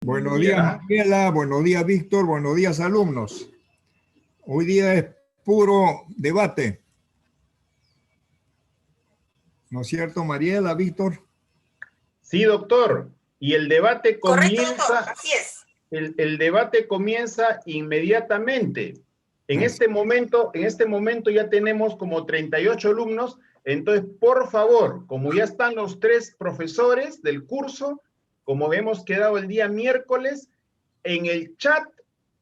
Buenos días, Ya. Mariela. Buenos días, Víctor. Buenos días, alumnos. Hoy día es puro debate. ¿No es cierto, Mariela, Víctor? Sí, doctor. Y el debate Correcto, doctor. comienza, Así es. el debate comienza inmediatamente. En este momento ya tenemos como 38 alumnos. Entonces, por favor, como ya están los 3 profesores del curso, como hemos quedado el día miércoles, en el chat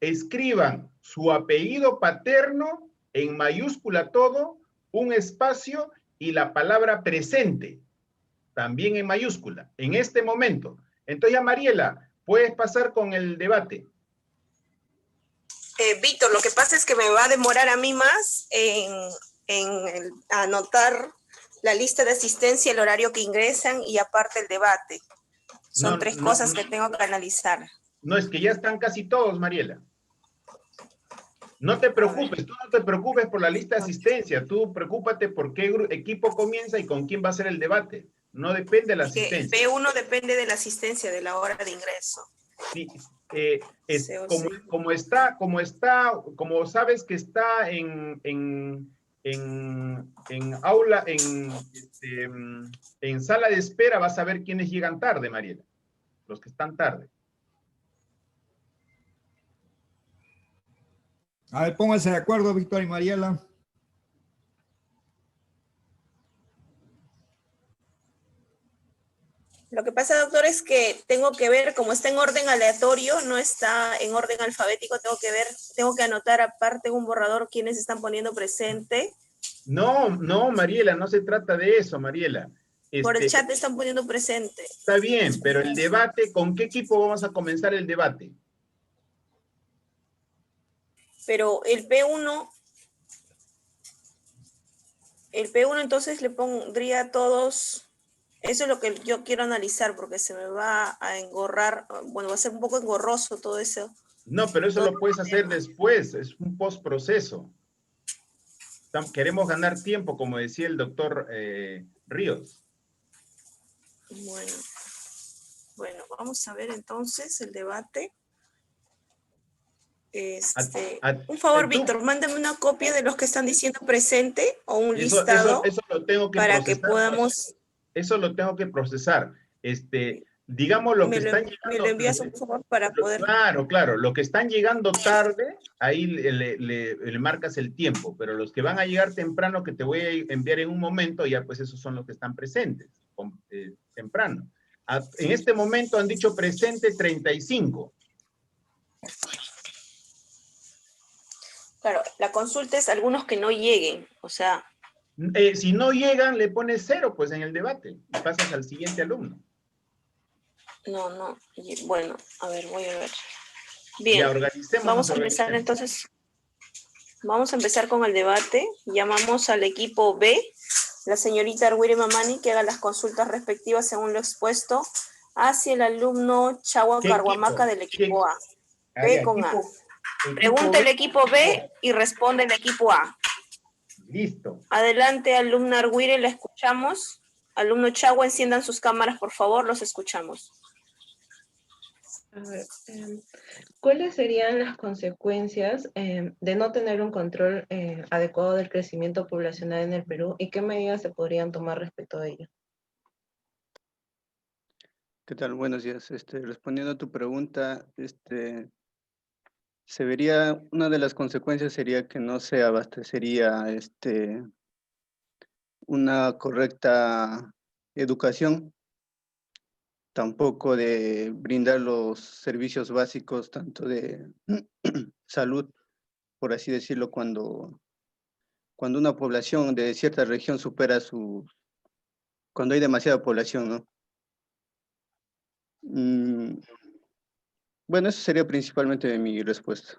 escriban su apellido paterno en mayúscula todo, un espacio y la palabra presente, también en mayúscula, en este momento. Entonces ya, Mariela, puedes pasar con el debate. Víctor, lo que pasa es que me va a demorar a mí más en anotar la lista de asistencia, el horario que ingresan y aparte el debate. Son tres cosas que tengo que analizar. No, es que ya están casi todos, Mariela. No te preocupes, tú no te preocupes por la lista de asistencia, tú preocúpate por qué equipo comienza y con quién va a ser el debate. No depende de la asistencia. El P1 depende de la asistencia, de la hora de ingreso. Sí, como sabes que está en aula, en sala de espera, vas a ver quiénes llegan tarde, Mariela. Los que están tarde. A ver, pónganse de acuerdo, Víctor y Mariela. Lo que pasa, doctor, es que tengo que ver, como está en orden aleatorio, no está en orden alfabético, tengo que anotar aparte en un borrador quiénes están poniendo presente. No, Mariela, no se trata de eso, Mariela. Por el chat están poniendo presente. Está bien, pero el debate, ¿con qué equipo vamos a comenzar el debate? Pero el P1 entonces le pondría a todos. Eso es lo que yo quiero analizar, porque se me va a engorrar, bueno, va a ser un poco engorroso todo eso. No, pero eso lo puedes hacer después, es un postproceso. Queremos ganar tiempo, como decía el doctor Ríos. Bueno, vamos a ver entonces el debate. Un favor, Víctor, mándame una copia de los que están diciendo presente o un listado eso lo tengo que para procesar, que podamos... Eso lo tengo que procesar. Digamos lo que están llegando... Me lo envías, por favor, para poder... Claro, lo que están llegando tarde, ahí le marcas el tiempo, pero los que van a llegar temprano, que te voy a enviar en un momento, ya pues esos son los que están presentes, temprano. En este momento han dicho presente 35. Claro, la consulta es algunos que no lleguen, o sea... Si no llegan, le pones 0, pues, en el debate, y pasas al siguiente alumno. No, bueno, a ver, voy a ver. Bien, vamos a empezar entonces. Vamos a empezar con el debate. Llamamos al equipo B, la señorita Arwiri Mamani, que haga las consultas respectivas según lo expuesto, hacia el alumno Chagua Carhuamaca del equipo A. B con A. Pregunta el equipo B y responde el equipo A. Listo. Adelante, alumna Arwiri, la escuchamos. Alumno Chagua, enciendan sus cámaras, por favor, los escuchamos. A ver, ¿cuáles serían las consecuencias de no tener un control adecuado del crecimiento poblacional en el Perú y qué medidas se podrían tomar respecto a ello? ¿Qué tal? Buenos días. Respondiendo a tu pregunta, una de las consecuencias sería que no se abastecería una correcta educación, tampoco de brindar los servicios básicos, tanto de salud, por así decirlo, cuando una población de cierta región supera cuando hay demasiada población, ¿no? Bueno, eso sería principalmente mi respuesta.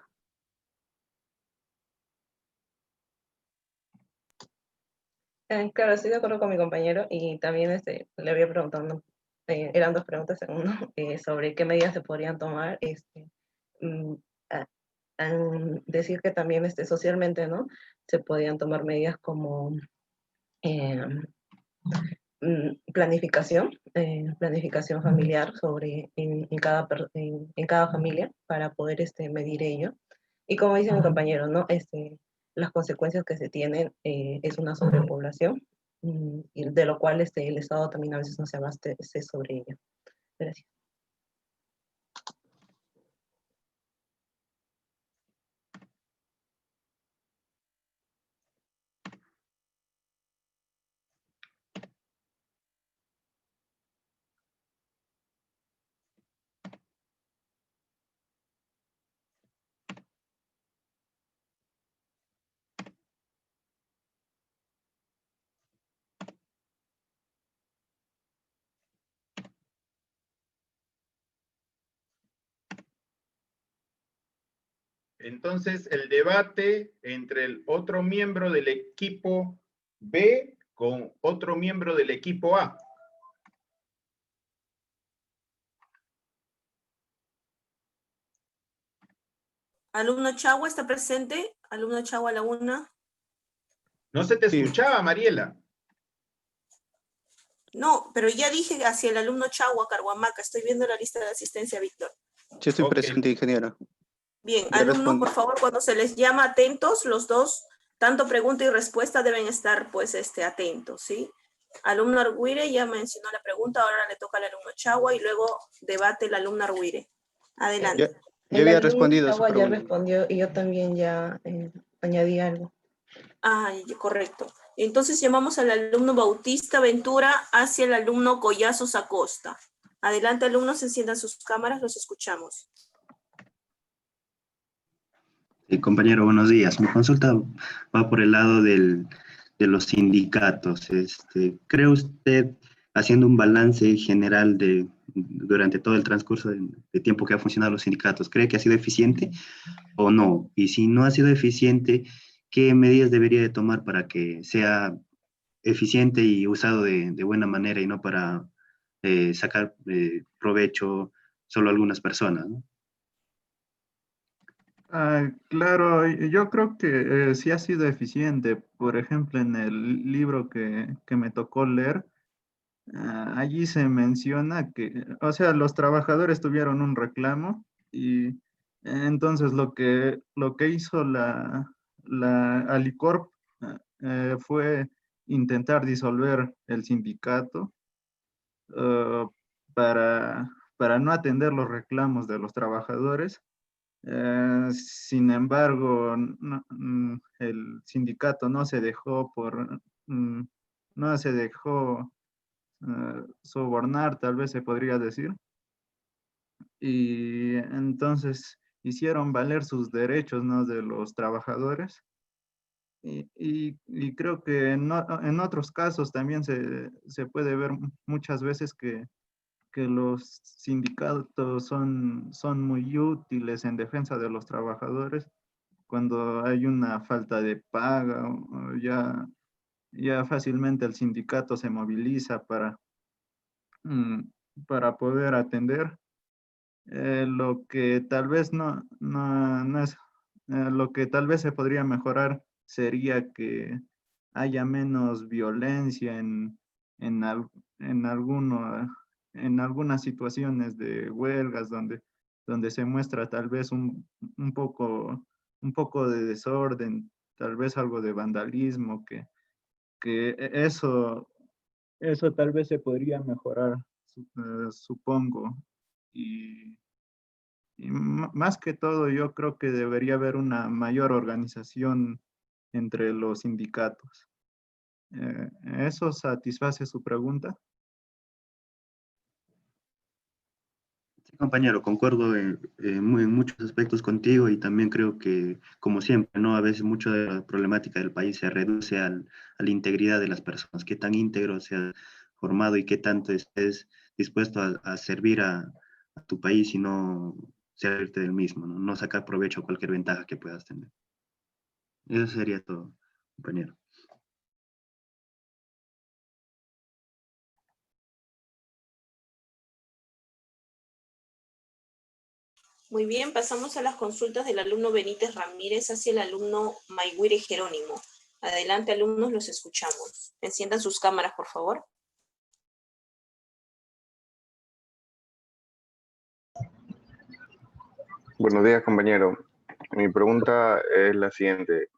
Claro, estoy de acuerdo con mi compañero y también le había preguntado, eran 2 preguntas en uno, sobre qué medidas se podrían tomar. Decir que también socialmente, ¿no? Se podían tomar medidas como planificación familiar en cada familia para poder medir ello. Y como dice mi compañero, ¿no? Las consecuencias que se tienen es una sobrepoblación, y de lo cual el Estado también a veces no se abastece sobre ello. Gracias. Entonces, el debate entre el otro miembro del equipo B con otro miembro del equipo A. ¿Alumno Chagua está presente? ¿Alumno Chagua a la 1? No se te Sí. escuchaba, Mariela. No, pero ya dije hacia el alumno Chagua, Carhuamaca. Estoy viendo la lista de asistencia, Víctor. Yo estoy Ok. presente, ingeniero. Bien, Ya alumnos, respondí. por favor, cuando se les llama atentos, los dos, tanto pregunta y respuesta deben estar, pues, atentos, ¿sí? Alumno Arguire ya mencionó la pregunta, ahora le toca al alumno Chagua y luego debate el alumno Arguire. Adelante. Ya había El alumno respondido a su Chagua ya pregunta. respondió y yo también ya añadí algo. Ah, correcto. Entonces llamamos al alumno Bautista Ventura hacia el alumno Collazos Acosta. Adelante, alumnos, enciendan sus cámaras, los escuchamos. Compañero, buenos días. Mi consulta va por el lado de los sindicatos. ¿Cree usted, haciendo un balance general durante todo el transcurso de tiempo que ha funcionado los sindicatos, cree que ha sido eficiente o no? Y si no ha sido eficiente, ¿qué medidas debería de tomar para que sea eficiente y usado de buena manera y no para sacar provecho solo a algunas personas, ¿no? Claro, yo creo que sí ha sido eficiente. Por ejemplo, en el libro que me tocó leer, allí se menciona que, o sea, los trabajadores tuvieron un reclamo y entonces lo que hizo la Alicorp fue intentar disolver el sindicato eh, para no atender los reclamos de los trabajadores. Sin embargo, el sindicato no se dejó sobornar, tal vez se podría decir, y entonces hicieron valer sus derechos, ¿no?, de los trabajadores. Y creo que en otros casos también se puede ver muchas veces que los sindicatos son muy útiles en defensa de los trabajadores cuando hay una falta de paga, o ya fácilmente el sindicato se moviliza mm, para poder atender lo que tal vez no es, lo que tal vez se podría mejorar sería que haya menos violencia en en algunas situaciones de huelgas donde se muestra tal vez un poco de desorden, tal vez algo de vandalismo, que eso tal vez se podría mejorar, supongo. Y, más que todo, yo creo que debería haber una mayor organización entre los sindicatos. ¿Eso satisface su pregunta? Sí, compañero, concuerdo en muchos aspectos contigo y también creo que, como siempre, ¿no? A veces mucho de la problemática del país se reduce a la integridad de las personas, qué tan íntegro se ha formado y qué tanto estés dispuesto a servir a tu país y no servirte del mismo, ¿no? No sacar provecho a cualquier ventaja que puedas tener. Eso sería todo, compañero. Muy bien, pasamos a las consultas del alumno Benítez Ramírez hacia el alumno Mayguire Jerónimo. Adelante, alumnos, los escuchamos. Enciendan sus cámaras, por favor. Buenos días, compañero. Mi pregunta es la siguiente.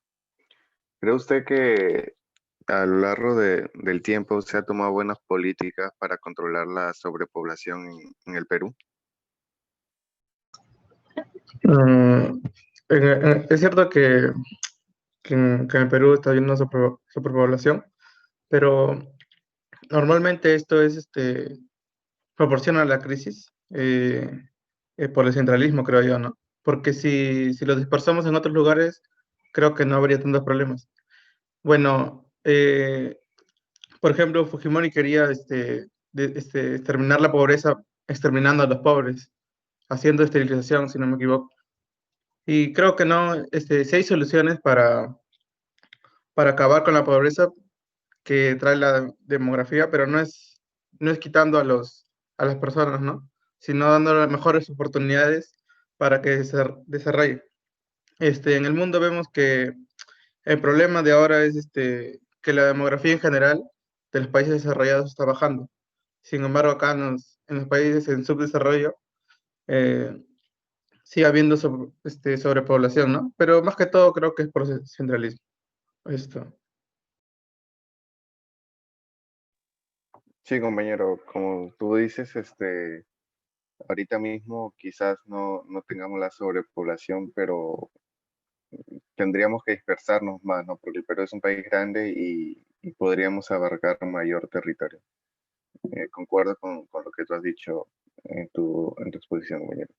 ¿Cree usted que a lo largo del tiempo se ha tomado buenas políticas para controlar la sobrepoblación en el Perú? Mm, es cierto que en el Perú está habiendo una superpoblación, pero normalmente esto es proporciona a la crisis por el centralismo, creo yo, ¿no? Porque si lo dispersamos en otros lugares, creo que no habría tantos problemas. Bueno, por ejemplo, Fujimori quería exterminar la pobreza exterminando a los pobres, haciendo esterilización, si no me equivoco. Y creo que no, sí hay soluciones para acabar con la pobreza que trae la demografía, pero no es quitando a las personas, ¿no? Sino dándole mejores oportunidades para que se desarrolle. En el mundo vemos que el problema de ahora es que la demografía en general de los países desarrollados está bajando. Sin embargo, acá en los países en subdesarrollo eh, sigue habiendo sobrepoblación, ¿no? Pero más que todo creo que es por centralismo. Esto. Sí, compañero, como tú dices, ahorita mismo quizás no tengamos la sobrepoblación, pero tendríamos que dispersarnos más, ¿no? Porque el Perú es un país grande y podríamos abarcar mayor territorio. Concuerdo con lo que tú has dicho en tu exposición, compañero.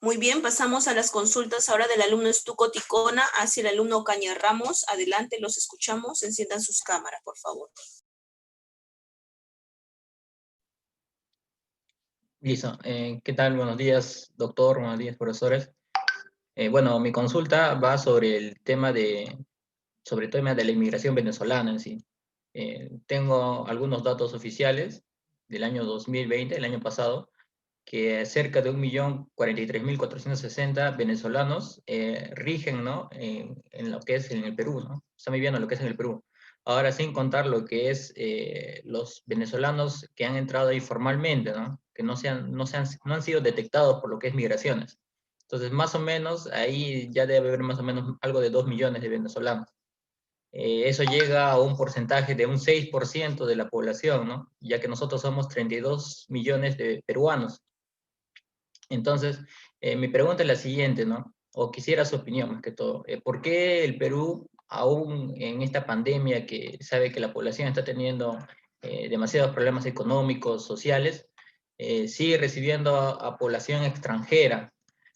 Muy bien, pasamos a las consultas ahora del alumno Estuco Ticona hacia el alumno Caña Ramos. Adelante, los escuchamos. Enciendan sus cámaras, por favor. Listo. ¿Qué tal? Buenos días, doctor. Buenos días, profesores. Bueno, mi consulta va sobre el tema sobre el tema de la inmigración venezolana en sí. Tengo algunos datos oficiales del año 2020, el año pasado, que cerca de 1.043.460 venezolanos rigen, ¿no? En lo que es en el Perú, ¿no? Están viviendo lo que es en el Perú. Ahora, sin contar lo que es los venezolanos que han entrado ahí formalmente, ¿no? Que no han sido detectados por lo que es migraciones. Entonces, más o menos, ahí ya debe haber más o menos algo de 2 millones de venezolanos. Eso llega a un porcentaje de un 6% de la población, ¿no? Ya que nosotros somos 32 millones de peruanos. Entonces, mi pregunta es la siguiente, ¿no? O quisiera su opinión más que todo. ¿Por qué el Perú, aún en esta pandemia que sabe que la población está teniendo demasiados problemas económicos, sociales, sigue recibiendo a población extranjera?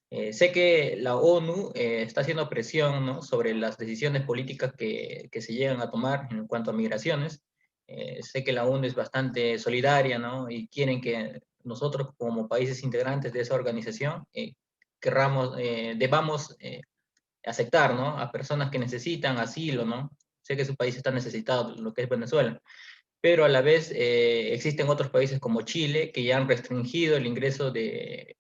Sé que la ONU está haciendo presión, ¿no? Sobre las decisiones políticas que se llegan a tomar en cuanto a migraciones. Sé que la ONU es bastante solidaria, ¿no? Y quieren que nosotros como países integrantes de esa organización debamos aceptar, ¿no? A personas que necesitan asilo, ¿no? Sé que su país está necesitado, lo que es Venezuela, pero a la vez existen otros países como Chile que ya han restringido el ingreso de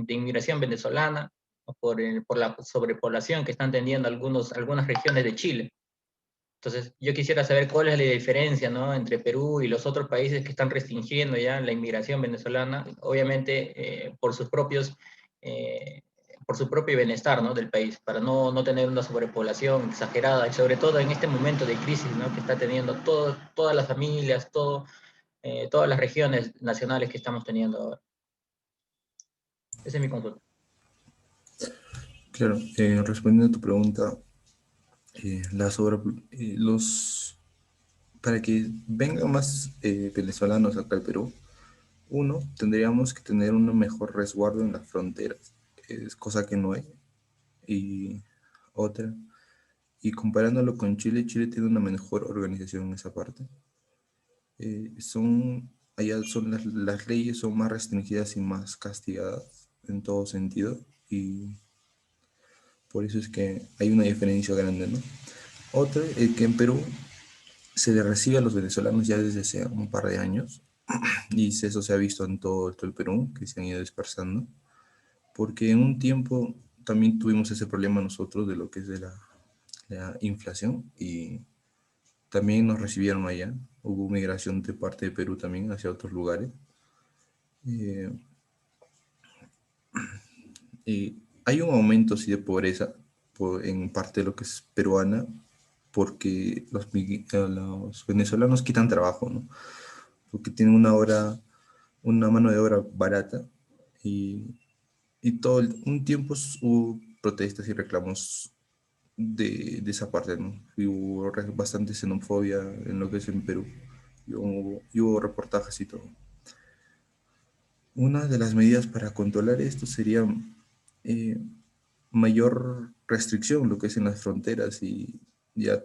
inmigración venezolana por la sobrepoblación que están teniendo algunas regiones de Chile. Entonces, yo quisiera saber cuál es la diferencia, ¿no? Entre Perú y los otros países que están restringiendo ya la inmigración venezolana, obviamente eh, por su propio bienestar, ¿no? Del país, para no tener una sobrepoblación exagerada, y sobre todo en este momento de crisis, ¿no? Que está teniendo todas las familias, todas las regiones nacionales que estamos teniendo ahora. Esa es mi consulta. Claro, respondiendo a tu pregunta, para que vengan más venezolanos acá al Perú, uno, tendríamos que tener un mejor resguardo en las fronteras, es cosa que no hay. Y otra, y comparándolo con Chile, Chile tiene una mejor organización en esa parte. Allá las leyes son más restringidas y más castigadas en todo sentido, y por eso es que hay una diferencia grande, ¿no? Otra es que en Perú se le recibe a los venezolanos ya desde hace un par de años, y eso se ha visto en todo el Perú, que se han ido dispersando. porque en un tiempo también tuvimos ese problema nosotros de lo que es de la inflación y también nos recibieron allá. Hubo migración de parte de Perú también hacia otros lugares. Y hay un aumento sí, de pobreza en parte de lo que es peruana, porque los venezolanos quitan trabajo, ¿no? Porque tienen una mano de obra barata y un tiempo hubo protestas y reclamos de esa parte, ¿no? Y hubo bastante xenofobia en lo que es en Perú. Y hubo reportajes y todo. Una de las medidas para controlar esto sería mayor restricción, lo que es en las fronteras y ya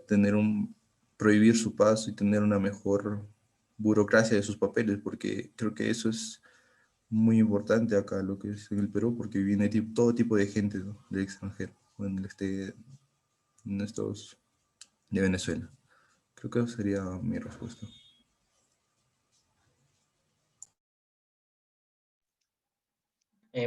prohibir su paso y tener una mejor burocracia de sus papeles, porque creo que eso es muy importante acá, lo que es en el Perú, porque viene todo tipo de gente, ¿no? Del extranjero, en estos de Venezuela. Creo que esa sería mi respuesta.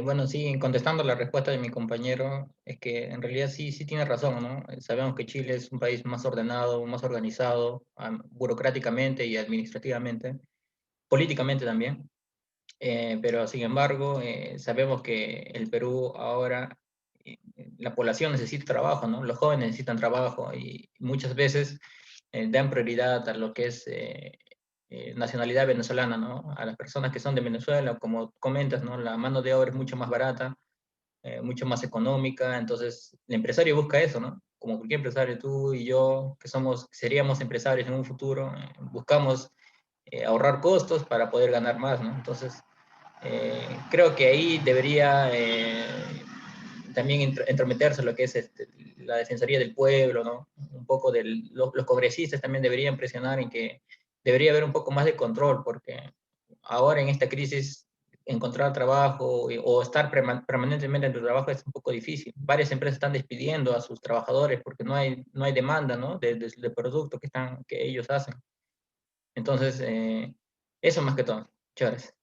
Bueno, sí, contestando la respuesta de mi compañero, es que en realidad sí, sí tiene razón, ¿no? Sabemos que Chile es un país más ordenado, más organizado, burocráticamente y administrativamente, políticamente también. Pero sin embargo, sabemos que el Perú ahora, la población necesita trabajo, ¿no? Los jóvenes necesitan trabajo y muchas veces dan prioridad a lo que es nacionalidad venezolana, ¿no? A las personas que son de Venezuela, como comentas, ¿no? La mano de obra es mucho más barata, mucho más económica, entonces el empresario busca eso, ¿no? Como cualquier empresario, tú y yo, seríamos empresarios en un futuro, buscamos ahorrar costos para poder ganar más, ¿no? Entonces, creo que ahí debería también entrometerse lo que es la Defensoría del Pueblo, ¿no? Un poco los congresistas también deberían presionar en que debería haber un poco más de control, porque ahora en esta crisis encontrar trabajo o estar permanentemente en tu trabajo es un poco difícil. Varias empresas están despidiendo a sus trabajadores porque no hay demanda, ¿no? De productos que ellos hacen. Entonces, eso más que todo. Muchas gracias.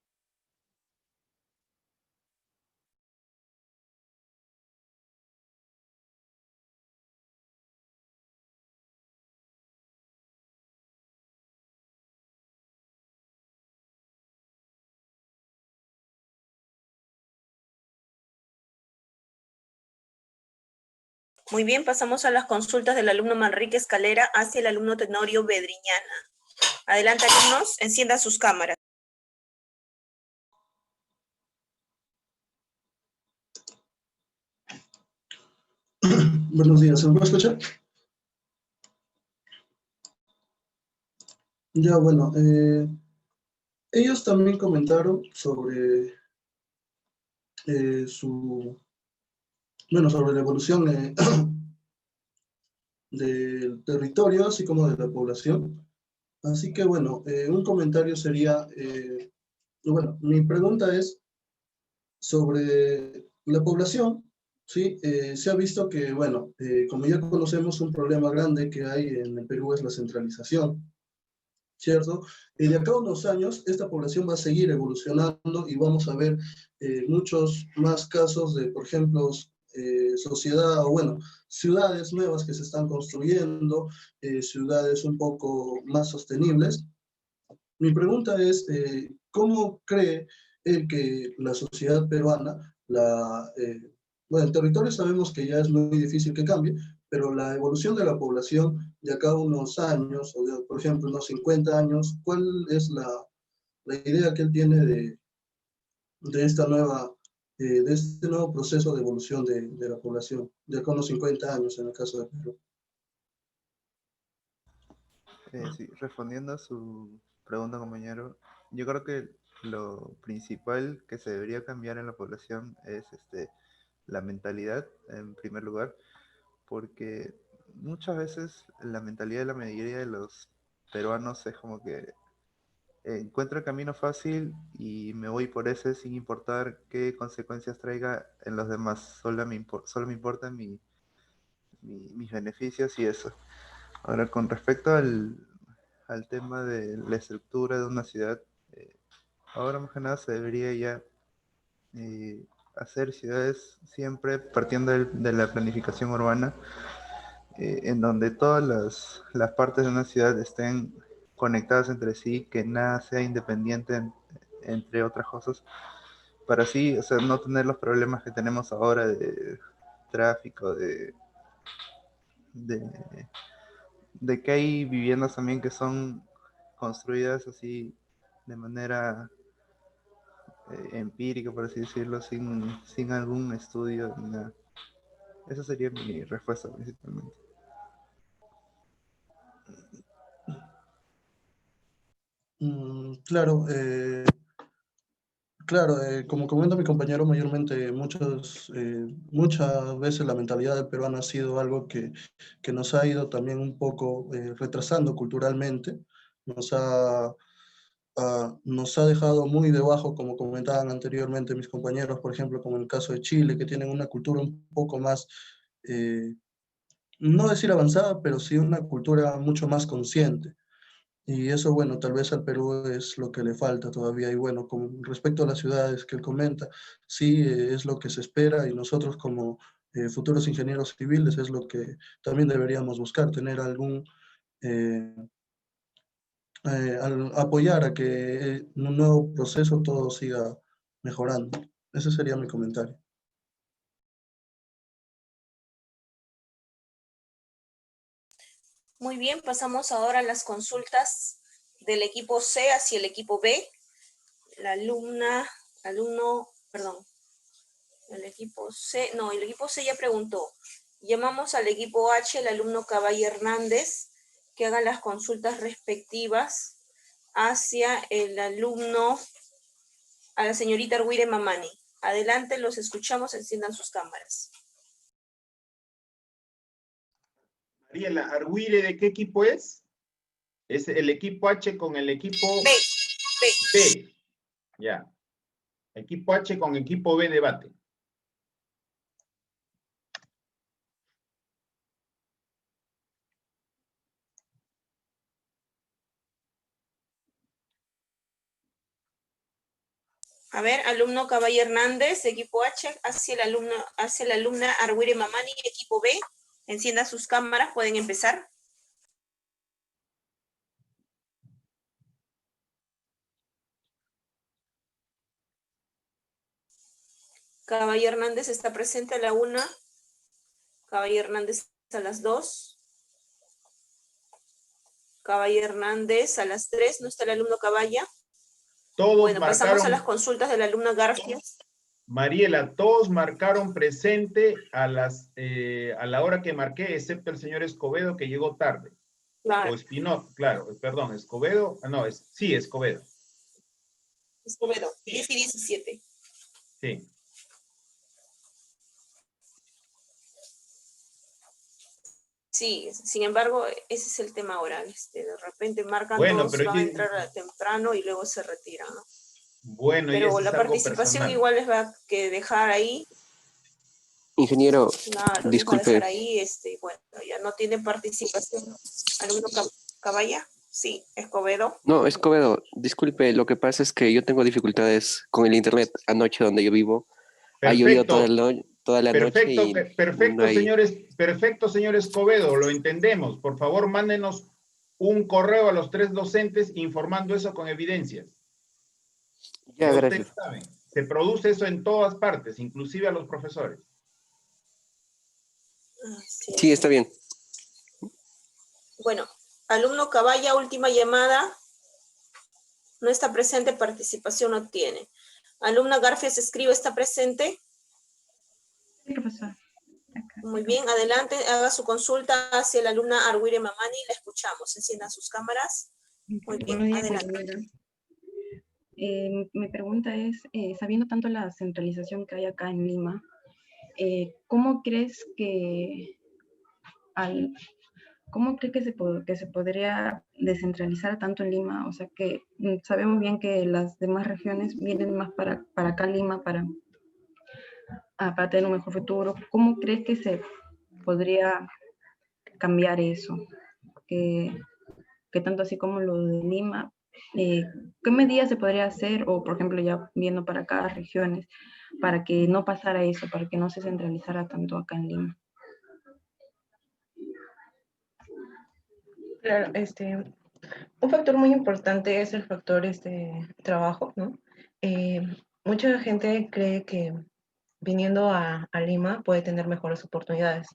Muy bien, pasamos a las consultas del alumno Manrique Escalera hacia el alumno Tenorio Bedriñana. Adelante, alumnos, enciendan sus cámaras. Buenos días, ¿se me puede escuchar? Ya, bueno, ellos también comentaron sobre sobre la evolución del territorio, así como de la población. Así que, bueno, un comentario sería, bueno, mi pregunta es sobre la población, ¿sí? Se ha visto que, bueno, como ya conocemos, un problema grande que hay en el Perú es la centralización, ¿cierto? Y de acá a unos años, esta población va a seguir evolucionando y vamos a ver muchos más casos de, por ejemplo, ciudades nuevas que se están construyendo, ciudades un poco más sostenibles. Mi pregunta es, ¿cómo cree él que la sociedad peruana, bueno, el territorio sabemos que ya es muy difícil que cambie, pero la evolución de la población de acá a unos años, por ejemplo, unos 50 años, ¿cuál es la idea que él tiene de de este nuevo proceso de evolución de la población, de acá a unos 50 años en el caso de Perú? Sí, respondiendo a su pregunta, compañero, yo creo que lo principal que se debería cambiar en la población es la mentalidad, en primer lugar, porque muchas veces la mentalidad de la mayoría de los peruanos es como que encuentro el camino fácil y me voy por ese sin importar qué consecuencias traiga en los demás, solo me importan mis beneficios y eso. Ahora, con respecto al tema de la estructura de una ciudad, ahora más que nada se debería ya hacer ciudades siempre partiendo de la planificación urbana, en donde todas las partes de una ciudad estén conectadas entre sí, que nada sea independiente entre otras cosas, para así, o sea, no tener los problemas que tenemos ahora de tráfico, de, de que hay viviendas también que son construidas así de manera empírica, por así decirlo, sin algún estudio ni nada. Esa sería mi respuesta principalmente. Claro, claro, como comenta mi compañero, mayormente muchas veces la mentalidad del peruano ha sido algo que nos ha ido también un poco retrasando culturalmente, nos ha, nos ha dejado muy debajo, como comentaban anteriormente mis compañeros, por ejemplo, como en el caso de Chile, que tienen una cultura un poco más, no decir avanzada, pero sí una cultura mucho más consciente. Y eso, bueno, tal vez al Perú es lo que le falta todavía. Y bueno, con respecto a las ciudades que él comenta, sí, es lo que se espera y nosotros como futuros ingenieros civiles es lo que también deberíamos buscar, tener algún, eh, apoyar a que en un nuevo proceso todo siga mejorando. Ese sería mi comentario. Muy bien, pasamos ahora a las consultas del equipo C hacia el equipo B. La el equipo C, no, el equipo C ya preguntó. Llamamos al equipo H, el alumno Caballo Hernández, que haga las consultas respectivas hacia el alumno, a la señorita Arwire Mamani. Adelante, los escuchamos, enciendan sus cámaras. Mariela, ¿Arwire de qué equipo es? Es el equipo H con el equipo B. B. Ya. Equipo H con equipo B debate. A ver, alumno Caballo Hernández, equipo H, hacia la alumna Arwire Mamani, equipo B. Encienda sus cámaras, pueden empezar. Caballo Hernández está presente a la 1. Caballo Hernández a las 2. Caballo Hernández a las 3. ¿No está el alumno Caballa? Todos bueno, marcaron, pasamos a las consultas del alumno García. Mariela, todos marcaron presente a la hora que marqué, excepto el señor Escobedo, que llegó tarde. Claro. O Espinot, claro, perdón, Escobedo, no, sí, Escobedo. Escobedo, 10 y 17. Sí. Sí, sin embargo, ese es el tema ahora. De repente marcan todos, van a entrar temprano y luego se retiran, ¿no? Bueno, pero y la participación personal. Igual les va a que dejar ahí. Ingeniero, Claro, disculpe. Dejar ahí, bueno, ya no tiene participación. ¿Alumno Caballa? Sí, Escobedo. No, Escobedo, disculpe, lo que pasa es que yo tengo dificultades con el internet anoche donde yo vivo. Ha llovido toda la noche y perfecto, no hay... perfecto, señor Escobedo, lo entendemos. Por favor, mándenos un correo a los 3 docentes informando eso con evidencias. Ya, gracias. Saben, se produce eso en todas partes, inclusive a los profesores. Sí, está bien. Bueno, alumno Caballa, última llamada. No está presente, participación no tiene. Alumna Garfias escribe, ¿está presente? Sí, profesor. Muy bien, adelante, haga su consulta hacia la alumna Arwire Mamani, la escuchamos. Enciendan sus cámaras. Muy bien, adelante. Mi pregunta es, sabiendo tanto la centralización que hay acá en Lima, ¿cómo crees que se podría descentralizar tanto en Lima? O sea que sabemos bien que las demás regiones vienen más para acá Lima para tener un mejor futuro. ¿Cómo crees que se podría cambiar eso? Que tanto así como lo de Lima, ¿qué medidas se podría hacer? O, por ejemplo, ya viendo para cada regiones, para que no pasara eso, para que no se centralizara tanto acá en Lima. Claro, un factor muy importante es el factor trabajo, ¿no? Mucha gente cree que viniendo a Lima puede tener mejores oportunidades.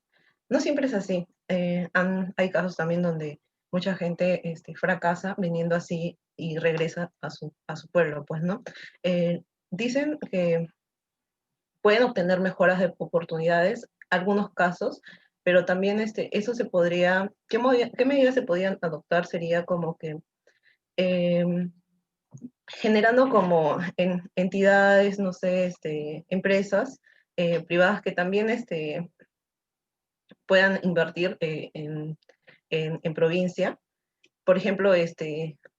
No siempre es así. Hay casos también donde mucha gente fracasa viniendo así y regresa a su pueblo, pues, ¿no? Dicen que pueden obtener mejoras de oportunidades, algunos casos, pero también eso se podría, ¿qué medidas se podrían adoptar? Sería como que generando como entidades, no sé, empresas privadas que también puedan invertir en provincia. Por ejemplo,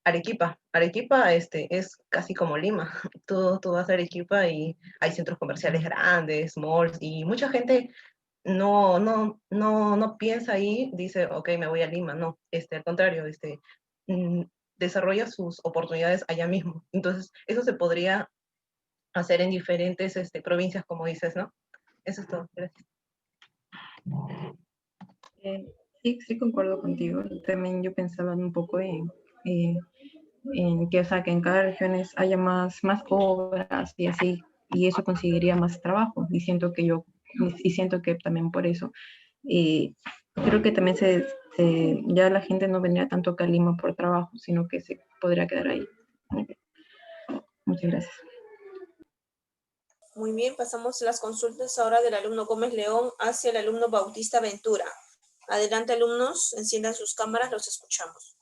Arequipa. Arequipa es casi como Lima. Tú vas a Arequipa y hay centros comerciales grandes, malls, y mucha gente no piensa ahí, dice, ok, me voy a Lima. No, al contrario, mm, desarrolla sus oportunidades allá mismo. Entonces, eso se podría hacer en diferentes provincias, como dices, ¿no? Eso es todo. Gracias. Sí, concuerdo contigo. También yo pensaba un poco en que, o sea, que en cada región haya más obras y así, y eso conseguiría más trabajo. Y siento que también por eso, creo que también ya la gente no vendría tanto acá a Lima por trabajo, sino que se podría quedar ahí. Muchas gracias. Muy bien, pasamos las consultas ahora del alumno Gómez León hacia el alumno Bautista Ventura. Adelante, alumnos, enciendan sus cámaras, los escuchamos.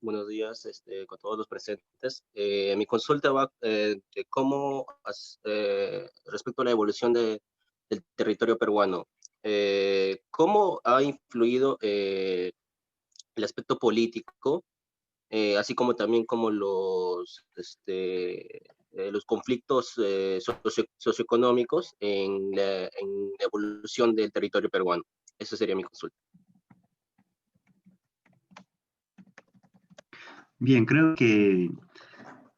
Buenos días con todos los presentes. Mi consulta va de cómo, respecto a la evolución del territorio peruano, ¿cómo ha influido el aspecto político, así como también como los conflictos socioeconómicos en la evolución del territorio peruano? Esa sería mi consulta. Bien, creo que,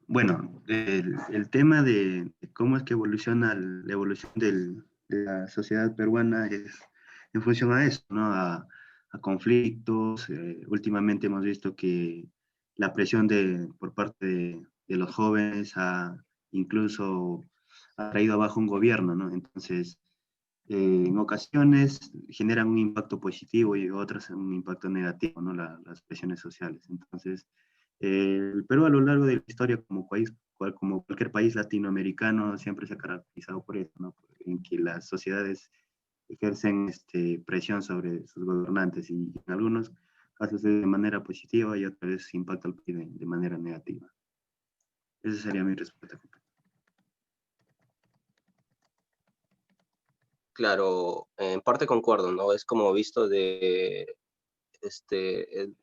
bueno, el tema de cómo es que evoluciona la evolución de la sociedad peruana es en función a eso, ¿no? A conflictos. Últimamente hemos visto que la presión por parte de los jóvenes incluso ha traído abajo un gobierno, ¿no? Entonces, en ocasiones generan un impacto positivo y otras un impacto negativo, ¿no? Las presiones sociales. Entonces, el Perú a lo largo de la historia como país, como cualquier país latinoamericano, siempre se ha caracterizado por eso, ¿no? En que las sociedades ejercen presión sobre sus gobernantes y en algunos casos de manera positiva y otras veces impacta al país de manera negativa. Esa sería mi respuesta. Claro, en parte concuerdo, ¿no? Es como visto de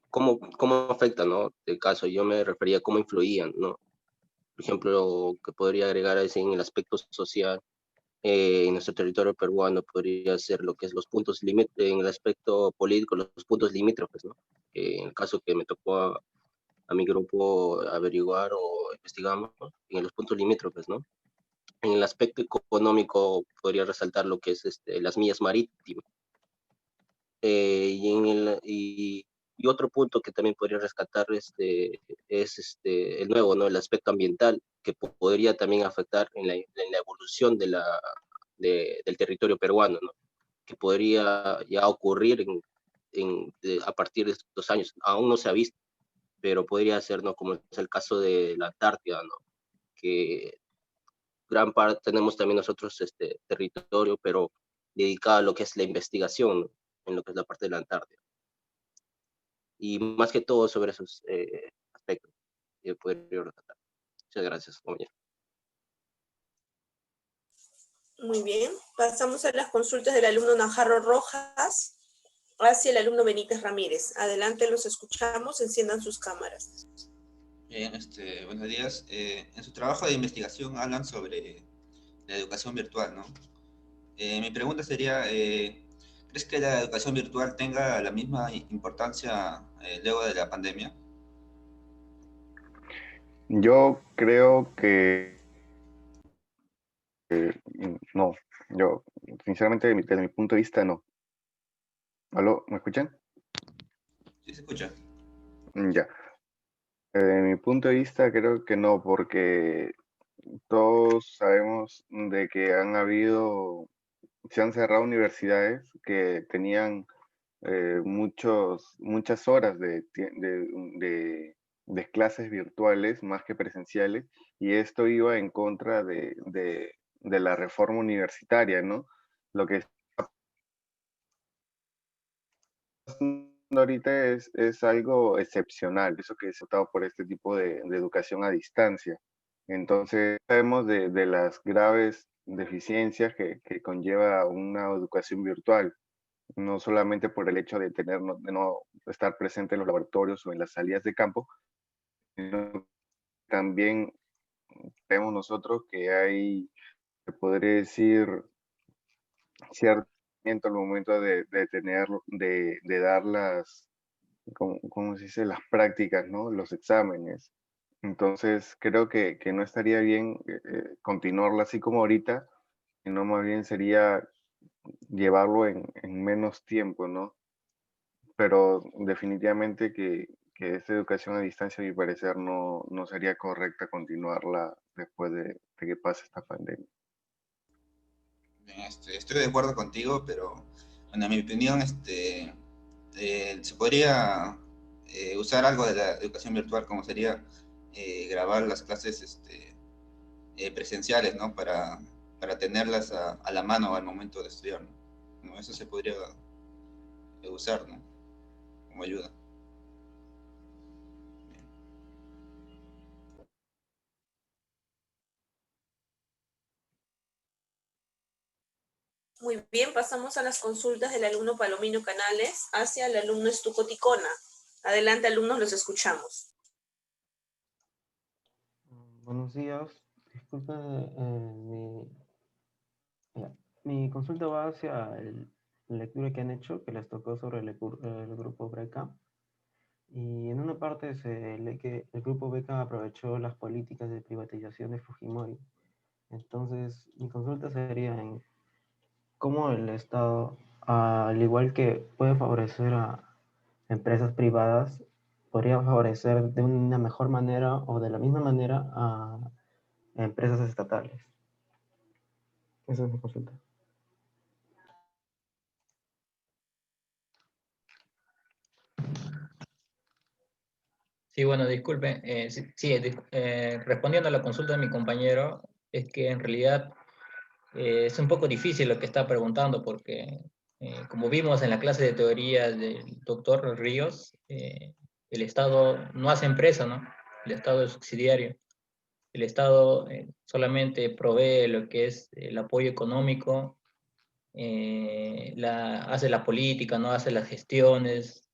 cómo afecta, ¿no? El caso, yo me refería a cómo influían, ¿no? Por ejemplo, que podría agregar así en el aspecto social, en nuestro territorio peruano podría ser lo que es los puntos limítrofes, en el aspecto político, los puntos limítrofes, ¿no? En el caso que me tocó a mi grupo averiguar o investigamos, ¿no? En los puntos limítrofes, ¿no? En el aspecto económico podría resaltar lo que es las millas marítimas. Y otro punto que también podría rescatar es el nuevo, ¿no? El aspecto ambiental, que podría también afectar en la evolución del territorio peruano, ¿no? Que podría ya ocurrir a partir de estos años. Aún no se ha visto, pero podría ser, ¿no? Como es el caso de la Antártida, ¿no? Que gran parte tenemos también nosotros territorio, pero dedicado a lo que es la investigación, ¿no? En lo que es la parte de la Antártida. Y más que todo sobre esos aspectos que podría tratar. Muchas gracias, compañero. Muy bien, pasamos a las consultas del alumno Najarro Rojas hacia el alumno Benítez Ramírez. Adelante, los escuchamos, enciendan sus cámaras. Bien, buenos días. En su trabajo de investigación hablan sobre la educación virtual, ¿no? Mi pregunta sería, ¿crees que la educación virtual tenga la misma importancia luego de la pandemia? Yo creo que no. Yo, sinceramente, desde mi punto de vista, no. ¿Aló? ¿Me escuchan? Sí, se escucha. Ya. Desde mi punto de vista, creo que no, porque todos sabemos de que se han cerrado universidades que tenían muchas horas de clases virtuales más que presenciales, y esto iba en contra de la reforma universitaria, ¿no? Lo que está pasando ahorita es algo excepcional, eso que se ha optado por este tipo de educación a distancia. Entonces, sabemos de las graves deficiencias que conlleva una educación virtual, no solamente por el hecho de no estar presente en los laboratorios o en las salidas de campo, sino también vemos nosotros que hay, se podría decir, cierto al momento de dar ¿cómo se dice? Las prácticas, ¿no? Los exámenes. Entonces, creo que no estaría bien continuarlo así como ahorita, sino más bien sería llevarlo en menos tiempo, ¿no? Pero definitivamente que esta educación a distancia, a mi parecer, no sería correcta continuarla después de que pase esta pandemia. Bien, estoy de acuerdo contigo, pero bueno, en mi opinión, se podría usar algo de la educación virtual, como sería grabar las clases presenciales, ¿no? Para tenerlas a la mano al momento de estudiar, ¿no? ¿No? Eso se podría usar, ¿no? Como ayuda. Muy bien, pasamos a las consultas del alumno Palomino Canales hacia el alumno Estuco Ticona. Adelante, alumnos, los escuchamos. Buenos días. Disculpe, mi consulta va hacia la lectura que han hecho, que les tocó sobre el grupo BRECA. Y en una parte se lee que el grupo BRECA aprovechó las políticas de privatización de Fujimori. Entonces, mi consulta sería en cómo el Estado, al igual que puede favorecer a empresas privadas, podría favorecer de una mejor manera o de la misma manera a empresas estatales. Esa es mi consulta. Sí, bueno, disculpen. Respondiendo a la consulta de mi compañero, es que en realidad es un poco difícil lo que está preguntando, porque como vimos en la clase de teoría del doctor Ríos, el Estado no hace empresa, ¿no? El Estado es subsidiario. El Estado solamente provee lo que es el apoyo económico, hace la política, ¿no? Hace las gestiones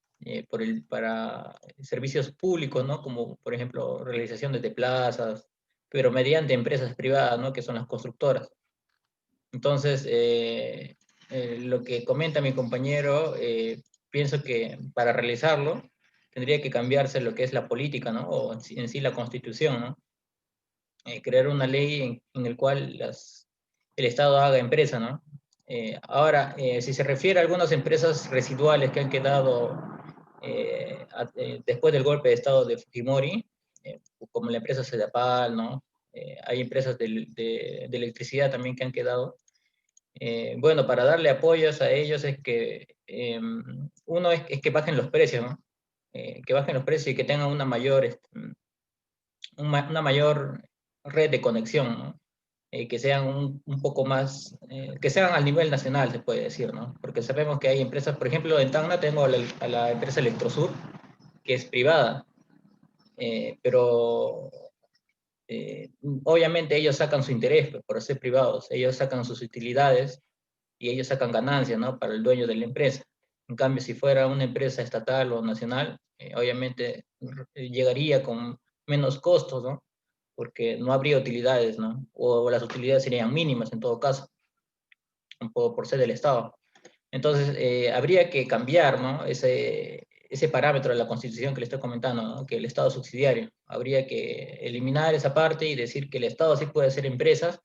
para servicios públicos, ¿no? Como por ejemplo realización de plazas, pero mediante empresas privadas, ¿no? Que son las constructoras. Entonces, lo que comenta mi compañero, pienso que para realizarlo tendría que cambiarse lo que es la política, ¿no? O en sí la constitución, ¿no? Crear una ley en el cual el Estado haga empresa, ¿no? Ahora, si se refiere a algunas empresas residuales que han quedado después del golpe de Estado de Fujimori, como la empresa Sedapal, ¿no? Hay empresas de electricidad también que han quedado. Bueno, para darle apoyos a ellos es que, uno es que bajen los precios, ¿no? Que bajen los precios y que tengan una mayor red de conexión, ¿no? Que sean un poco más, que sean al nivel nacional, se puede decir, ¿no? Porque sabemos que hay empresas, por ejemplo, en Tacna tengo a la empresa Electrosur, que es privada, pero obviamente ellos sacan su interés por ser privados, ellos sacan sus utilidades y ellos sacan ganancias, ¿no? Para el dueño de la empresa. En cambio, si fuera una empresa estatal o nacional, obviamente llegaría con menos costos, ¿no? Porque no habría utilidades, ¿no? O las utilidades serían mínimas en todo caso, por ser del Estado. Entonces, habría que cambiar, ¿no? ese parámetro de la Constitución que le estoy comentando, ¿no? Que el Estado es subsidiario. Habría que eliminar esa parte y decir que el Estado sí puede hacer empresas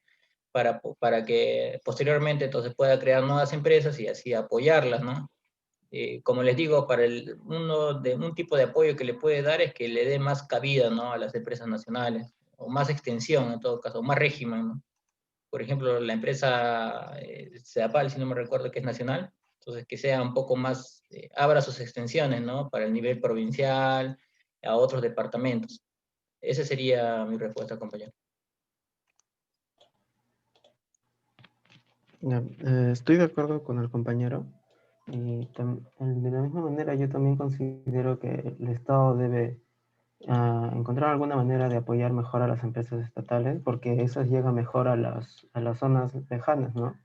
para que posteriormente entonces pueda crear nuevas empresas y así apoyarlas, ¿no? Como les digo, un tipo de apoyo que le puede dar es que le dé más cabida, ¿no? A las empresas nacionales, o más extensión en todo caso, o más régimen, ¿no? Por ejemplo, la empresa CEDAPAL, si no me recuerdo, que es nacional, entonces que sea un poco más, abra sus extensiones, ¿no? Para el nivel provincial, a otros departamentos. Esa sería mi respuesta, compañero. Ya, estoy de acuerdo con el compañero y de la misma manera yo también considero que el Estado debe encontrar alguna manera de apoyar mejor a las empresas estatales porque esas llegan mejor a las zonas lejanas, ¿no?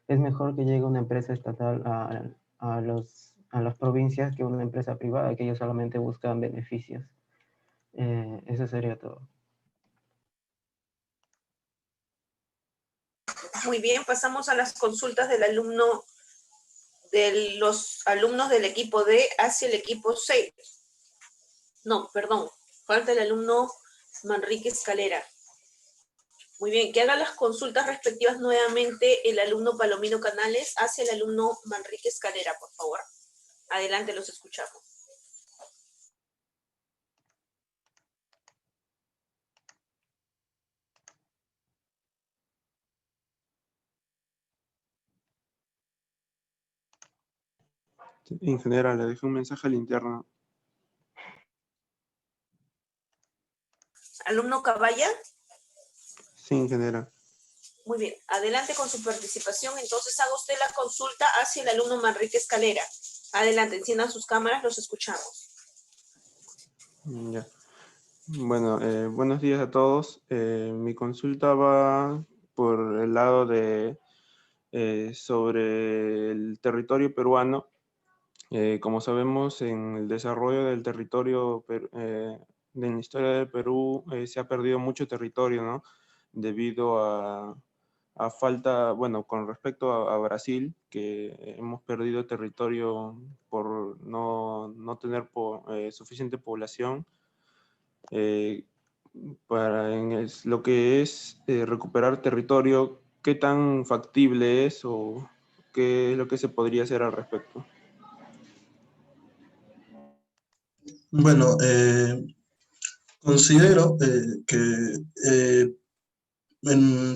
Es mejor que llegue una empresa estatal a las provincias que una empresa privada, que ellos solamente buscan beneficios. Eso sería todo. Muy bien, pasamos a las consultas del alumno, de los alumnos del equipo D hacia el equipo C. No, perdón, falta el alumno Manrique Escalera. Muy bien, que haga las consultas respectivas nuevamente el alumno Palomino Canales hacia el alumno Manrique Escalera, por favor. Adelante, los escuchamos. En general, le dejé un mensaje al interno. Alumno Caballa. Sí, en general. Muy bien, adelante con su participación. Entonces haga usted la consulta hacia el alumno Manrique Escalera. Adelante, enciendan sus cámaras, los escuchamos. Ya. Bueno, buenos días a todos. Mi consulta va por el lado de sobre el territorio peruano. Como sabemos, en el desarrollo del territorio de la historia del Perú se ha perdido mucho territorio, ¿no? Debido a falta, bueno, con respecto a Brasil, que hemos perdido territorio por no tener suficiente población. Para lo que es recuperar territorio, ¿qué tan factible es o qué es lo que se podría hacer al respecto? Bueno, considero que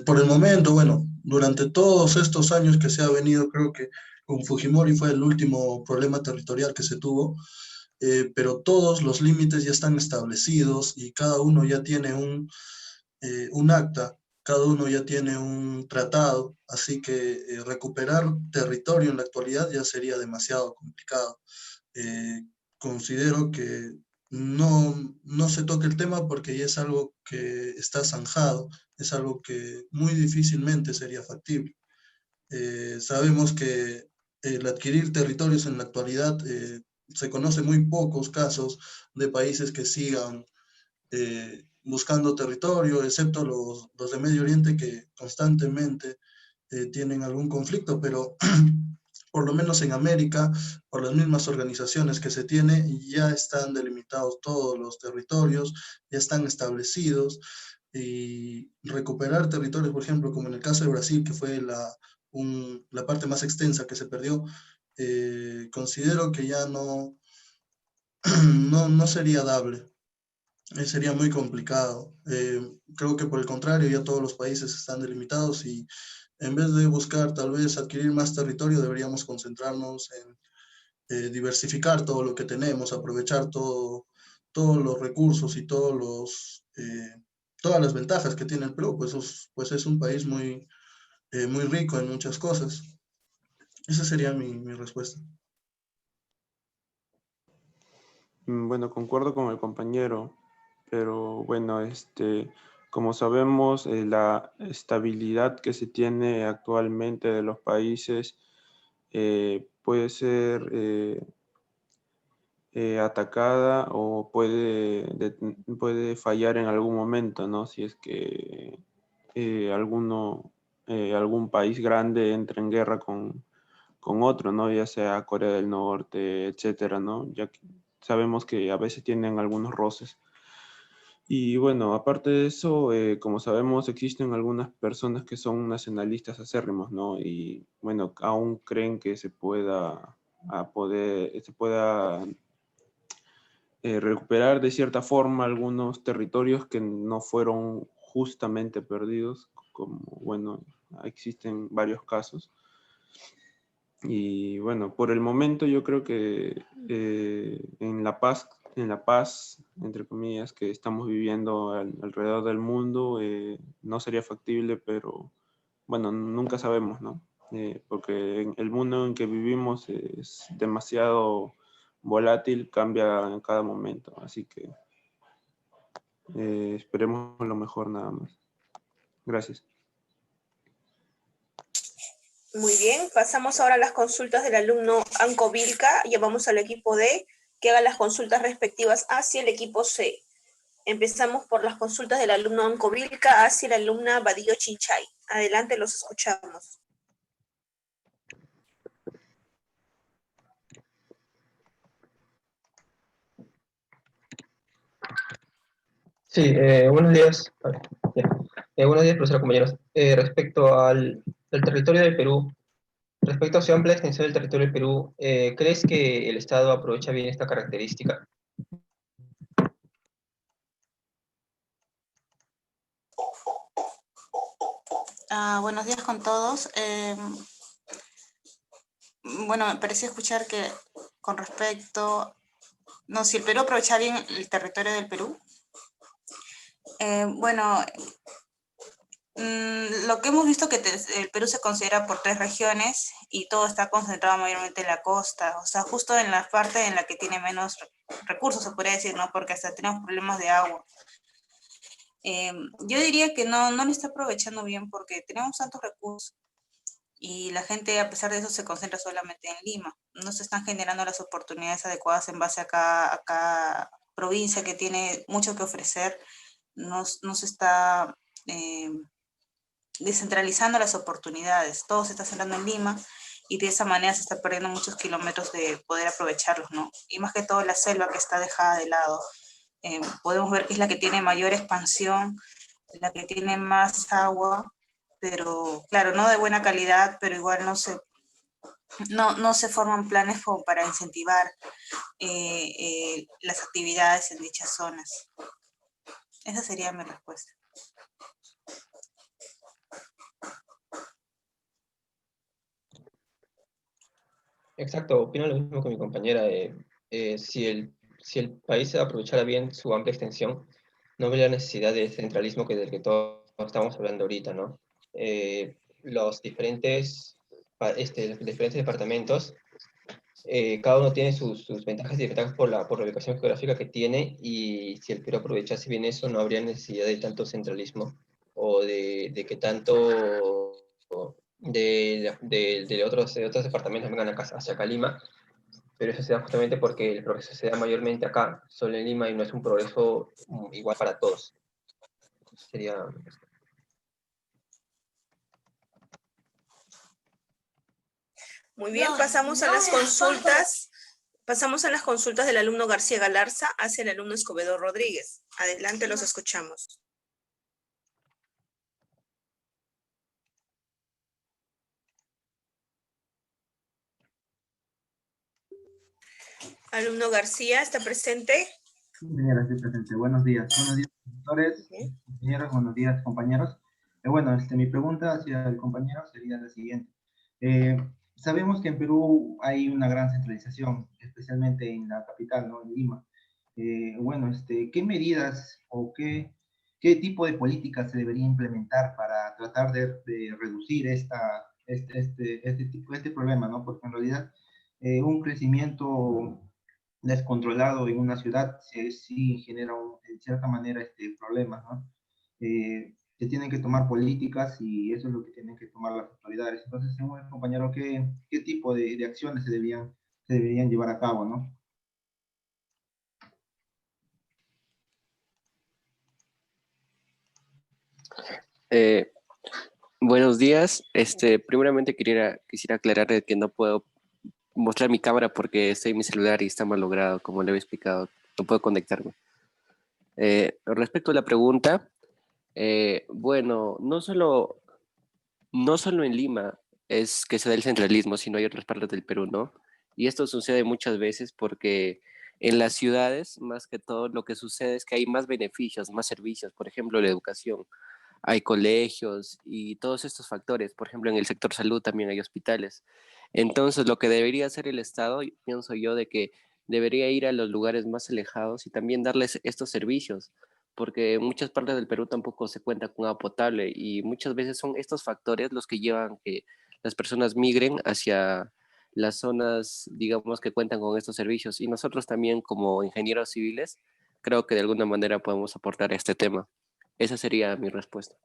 por el momento, bueno, durante todos estos años que se ha venido, creo que con Fujimori fue el último problema territorial que se tuvo, pero todos los límites ya están establecidos y cada uno ya tiene un acta, cada uno ya tiene un tratado, así que recuperar territorio en la actualidad ya sería demasiado complicado. Considero que no se toque el tema porque ya es algo que está zanjado, es algo que muy difícilmente sería factible. Sabemos que el adquirir territorios en la actualidad se conoce muy pocos casos de países que sigan buscando territorio, excepto los de Medio Oriente que constantemente tienen algún conflicto, pero por lo menos en América, por las mismas organizaciones que se tiene, ya están delimitados todos los territorios, ya están establecidos, y recuperar territorios, por ejemplo, como en el caso de Brasil, que fue la parte más extensa que se perdió, considero que ya no sería dable. Sería muy complicado. Creo que por el contrario, ya todos los países están delimitados y en vez de buscar tal vez adquirir más territorio, deberíamos concentrarnos en diversificar todo lo que tenemos, aprovechar todos los recursos y todas las ventajas que tiene el Perú, pues es un país muy rico en muchas cosas. Esa sería mi respuesta. Bueno, concuerdo con el compañero, pero bueno, como sabemos, la estabilidad que se tiene actualmente de los países puede ser atacada o puede fallar en algún momento, ¿no? Si es que algún país grande entra en guerra con otro, ¿no? Ya sea Corea del Norte, etcétera, ¿no? sabemos que a veces tienen algunos roces. Y bueno, aparte de eso, como sabemos, existen algunas personas que son nacionalistas acérrimos, ¿no? Y bueno, aún creen que se pueda recuperar de cierta forma algunos territorios que no fueron justamente perdidos, como, bueno, existen varios casos. Y bueno, por el momento yo creo que en la paz, entre comillas, que estamos viviendo alrededor del mundo, no sería factible, pero bueno, nunca sabemos, ¿no? Porque el mundo en que vivimos es demasiado volátil, cambia en cada momento, así que esperemos lo mejor nada más. Gracias. Muy bien, pasamos ahora a las consultas del alumno Anco Vilca. Llamamos al equipo D que haga las consultas respectivas hacia el equipo C. Empezamos por las consultas del alumno Anco Vilca hacia la alumna Badillo Chinchay. Adelante, los escuchamos. Sí, buenos días. Buenos días, profesora, compañeros. Respecto al territorio del Perú, respecto a su amplia extensión del territorio del Perú, ¿crees que el Estado aprovecha bien esta característica? Buenos días con todos. Bueno, me pareció escuchar que con respecto... No, si el Perú aprovecha bien el territorio del Perú. Lo que hemos visto que el Perú se considera por 3 regiones y todo está concentrado mayormente en la costa, o sea, justo en la parte en la que tiene menos recursos, se podría decir, ¿no? Porque hasta tenemos problemas de agua. Yo diría que no lo está aprovechando bien porque tenemos tantos recursos y la gente, a pesar de eso, se concentra solamente en Lima. No se están generando las oportunidades adecuadas en base a cada provincia que tiene mucho que ofrecer. No se está descentralizando las oportunidades. Todo se está centrando en Lima y de esa manera se está perdiendo muchos kilómetros de poder aprovecharlos, ¿no? Y más que todo la selva que está dejada de lado. Podemos ver que es la que tiene mayor expansión, la que tiene más agua, pero claro, no de buena calidad, pero igual no se forman planes como para incentivar las actividades en dichas zonas. Esa sería mi respuesta. Exacto, opino lo mismo que mi compañera. Si el país aprovechara bien su amplia extensión, no habría necesidad de centralismo del que todos estamos hablando ahorita, ¿no? Los diferentes departamentos, cada uno tiene sus ventajas y desventajas por la ubicación geográfica que tiene, y si el Perú aprovechase bien eso, no habría necesidad de tanto centralismo o de que tanto de otros departamentos vengan acá hacia acá Lima, pero eso se da justamente porque el progreso se da mayormente acá, solo en Lima, y no es un progreso igual para todos. Sería... Muy bien, pasamos a las consultas. Pasamos a las consultas del alumno García Galarza hacia el alumno Escobedo Rodríguez. Adelante, los escuchamos. Alumno García, ¿está presente? Señora, estoy presente. Buenos días, profesores, compañeros, buenos días, compañeros. Mi pregunta hacia el compañero sería la siguiente. Sabemos que en Perú hay una gran centralización, especialmente en la capital, ¿no? En Lima. ¿Qué medidas o qué tipo de políticas se debería implementar para tratar de reducir este problema, ¿no? Porque en realidad un crecimiento descontrolado en una ciudad sí genera en cierta manera problemas, ¿no? Se tienen que tomar políticas y eso es lo que tienen que tomar las autoridades. Entonces, según el compañero, ¿qué tipo de acciones se deberían llevar a cabo, ¿no? Buenos días. Primeramente quisiera aclarar que no puedo mostrar mi cámara porque estoy en mi celular y está mal logrado, como le he explicado. No puedo conectarme. Respecto a la pregunta, bueno, no solo en Lima es que se da el centralismo, sino hay otras partes del Perú, ¿no? Y esto sucede muchas veces porque en las ciudades, más que todo, lo que sucede es que hay más beneficios, más servicios, por ejemplo, la educación. Hay colegios y todos estos factores. Por ejemplo, en el sector salud también hay hospitales. Entonces, lo que debería hacer el Estado, pienso yo, de que debería ir a los lugares más alejados y también darles estos servicios, porque en muchas partes del Perú tampoco se cuenta con agua potable y muchas veces son estos factores los que llevan que las personas migren hacia las zonas, digamos, que cuentan con estos servicios. Y nosotros también, como ingenieros civiles, creo que de alguna manera podemos aportar a este tema. Esa sería mi respuesta.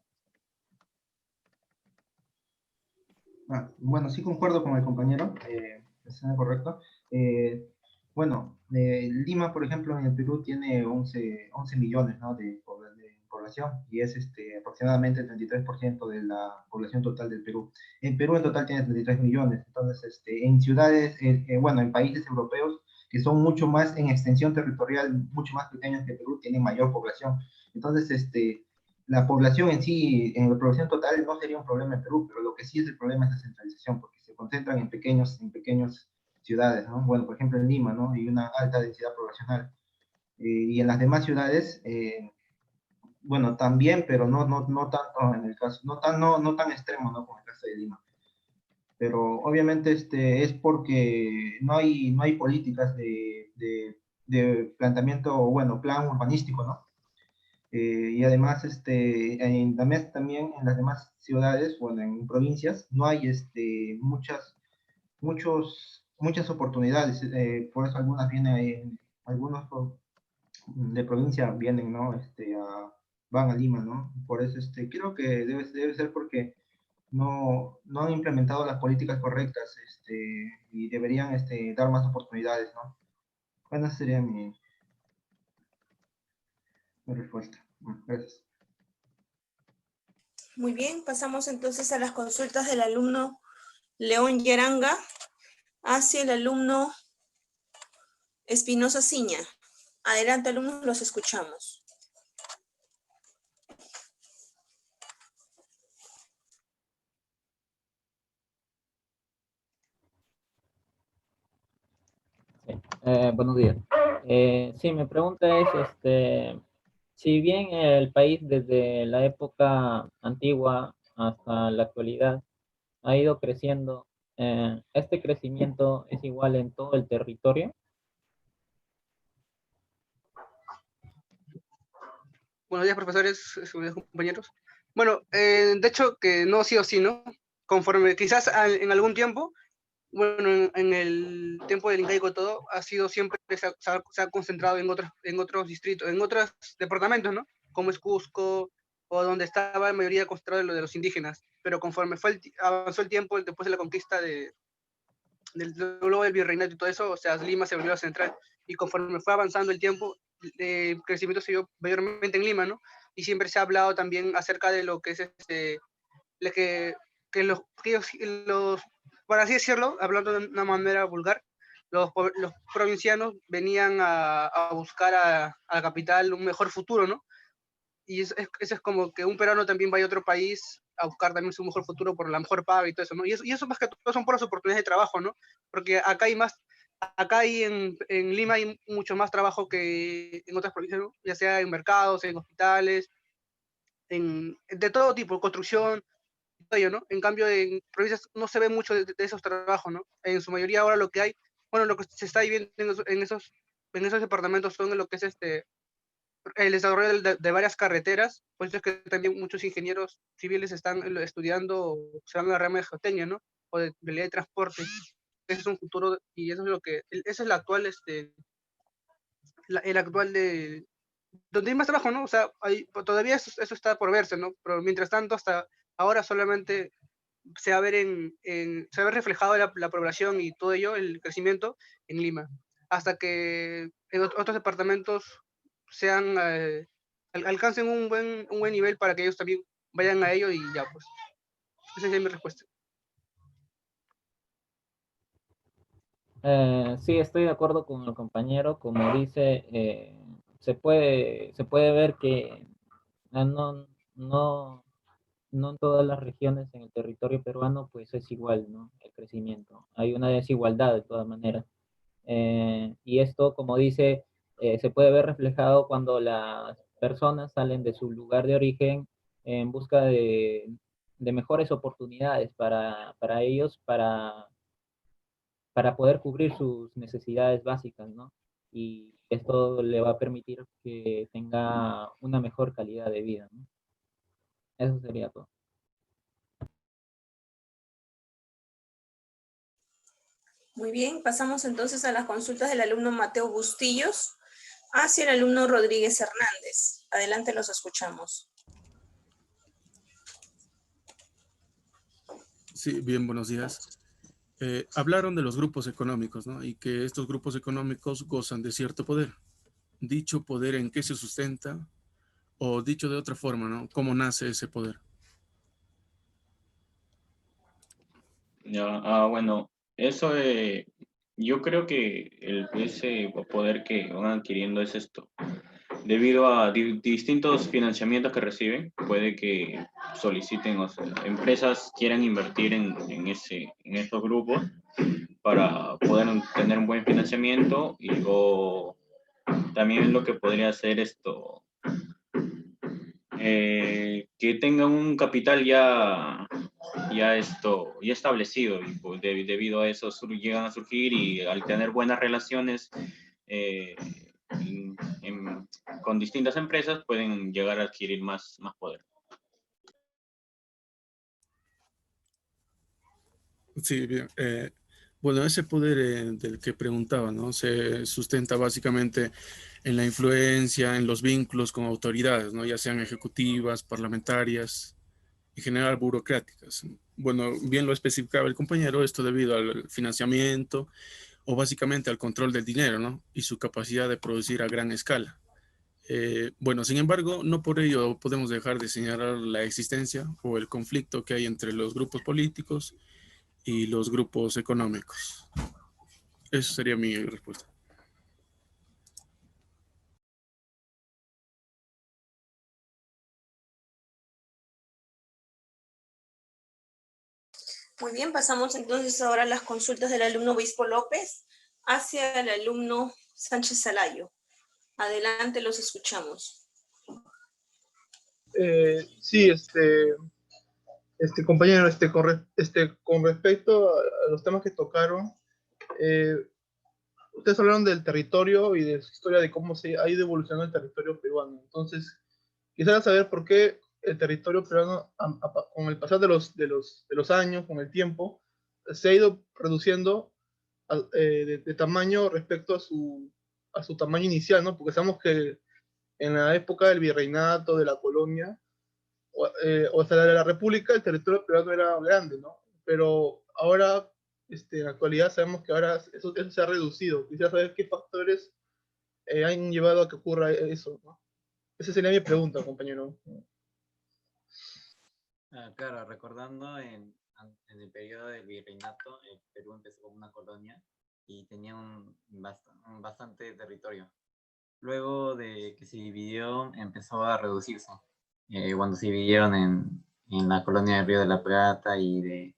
Bueno, sí concuerdo con el compañero, está correcto. Bueno, Lima, por ejemplo, en el Perú tiene 11 millones, ¿no? de población y es aproximadamente el 33% de la población total del Perú. El Perú en total tiene 33 millones, entonces en ciudades, bueno, en países europeos que son mucho más en extensión territorial, mucho más pequeños que Perú, tienen mayor población. Entonces, la población en sí, en la población total, no sería un problema en Perú, pero lo que sí es el problema es la centralización, porque se concentran en pequeñas ciudades, ¿no? Bueno, por ejemplo en Lima, ¿no? Hay una alta densidad poblacional. Y en las demás ciudades, bueno, también, pero no tanto en el caso, no tan extremo, ¿no? Como el caso de Lima. Pero obviamente es porque no hay políticas de planteamiento, bueno, plan urbanístico, ¿no? Y además, también en las demás ciudades, bueno, en provincias, no hay muchas oportunidades. Por eso algunas vienen, algunos de provincia vienen, ¿no? Van a Lima, ¿no? Por eso creo que debe ser porque no han implementado las políticas correctas y deberían dar más oportunidades, ¿no? Bueno, esa sería mi respuesta. Gracias. Muy bien, pasamos entonces a las consultas del alumno León Yaranga hacia el alumno Espinosa Ciña. Adelante, alumnos, los escuchamos. Buenos días. Sí, mi pregunta es, si bien el país desde la época antigua hasta la actualidad ha ido creciendo, ¿este crecimiento es igual en todo el territorio? Buenos días, profesores, compañeros. Bueno, de hecho que no sí o sí, ¿no? Conforme quizás en algún tiempo, bueno, en el tiempo del incaico todo, ha sido siempre, se ha concentrado en otros distritos, en otros departamentos, ¿no? Como es Cusco, o donde estaba la mayoría concentrado de los indígenas. Pero conforme avanzó el tiempo, después de la conquista del virreinato y todo eso, o sea, Lima se volvió central. Y conforme fue avanzando el tiempo, el crecimiento se dio mayormente en Lima, ¿no? Y siempre se ha hablado también acerca de lo que es que los, por así decirlo, hablando de una manera vulgar, los provincianos venían a buscar a la capital un mejor futuro, ¿no? Y eso es como que un peruano también vaya a otro país a buscar también su mejor futuro por la mejor paga y todo eso, ¿no? Y eso más que todo son por las oportunidades de trabajo, ¿no? Porque acá en Lima hay mucho más trabajo que en otras provincias, ¿no? Ya sea en mercados, en hospitales, de todo tipo, construcción, todo ello, ¿no? En cambio, en provincias no se ve mucho de esos trabajos, ¿no? En su mayoría ahora lo que hay, bueno, lo que se está viviendo en esos departamentos son lo que es el desarrollo de varias carreteras, por eso es que también muchos ingenieros civiles están estudiando, o se van a la rama de geotecnia, ¿no? O de ley de transporte. Ese es un futuro, y eso es lo que, ese es el actual, el actual donde hay más trabajo, ¿no? O sea, todavía eso está por verse, ¿no? Pero mientras tanto, hasta ahora solamente se va a ver, se va a ver reflejado la población y todo ello, el crecimiento en Lima, hasta que en otros departamentos sean, alcancen un buen nivel para que ellos también vayan a ello y ya, pues. Esa es mi respuesta. Sí, estoy de acuerdo con el compañero. Como dice, se puede ver que no, no, no en todas las regiones en el territorio peruano pues es igual, ¿no? El crecimiento. Hay una desigualdad de todas maneras. Y esto, como dice, se puede ver reflejado cuando las personas salen de su lugar de origen en busca de mejores oportunidades para ellos, para poder cubrir sus necesidades básicas, ¿no? Y esto le va a permitir que tenga una mejor calidad de vida, ¿no? Eso sería todo. Muy bien, pasamos entonces a las consultas del alumno Mateo Bustillos hacia el alumno Rodríguez Hernández. Adelante, los escuchamos. Sí, bien, buenos días. Hablaron de los grupos económicos, ¿no? Y que estos grupos económicos gozan de cierto poder. Dicho poder, ¿en qué se sustenta? O dicho de otra forma, ¿no? ¿Cómo nace ese poder? Ya, bueno, eso yo creo que ese poder que van adquiriendo es esto. Debido a distintos financiamientos que reciben, puede que soliciten, o sea, empresas quieran invertir en estos grupos para poder tener un buen financiamiento o también lo que podría hacer esto, que tengan un capital ya establecido y pues, debido a eso llegan a surgir y al tener buenas relaciones eh, con distintas empresas pueden llegar a adquirir más poder. Sí, bien. Bueno, ese poder del que preguntaba, ¿no? Se sustenta básicamente en la influencia, en los vínculos con autoridades, ¿no? Ya sean ejecutivas, parlamentarias, en general burocráticas. Bueno, bien lo especificaba el compañero, esto debido al financiamiento o básicamente al control del dinero, ¿no? Y su capacidad de producir a gran escala. Bueno, sin embargo, no por ello podemos dejar de señalar la existencia o el conflicto que hay entre los grupos políticos y los grupos económicos. Esa sería mi respuesta. Muy bien, pasamos entonces ahora a las consultas del alumno Obispo López hacia el alumno Sánchez Salayo. Adelante, los escuchamos. Sí, compañero, con respecto a los temas que tocaron, ustedes hablaron del territorio y de su historia, de cómo se ha ido evolucionando el territorio peruano. Entonces, quisiera saber por qué el territorio peruano, con el pasar de los años, con el tiempo, se ha ido reduciendo de tamaño respecto a su tamaño inicial, ¿no? Porque sabemos que en la época del virreinato, de la colonia, o sea, de la república, el territorio peruano era grande, ¿no? Pero ahora, en la actualidad, sabemos que ahora eso se ha reducido. Quisiera saber qué factores han llevado a que ocurra eso, ¿no? Esa sería mi pregunta, compañero. Claro, recordando en el periodo del virreinato, el Perú empezó como una colonia y tenía un bastante territorio. Luego de que se dividió, empezó a reducirse. Cuando se dividieron en la colonia del Río de la Plata y de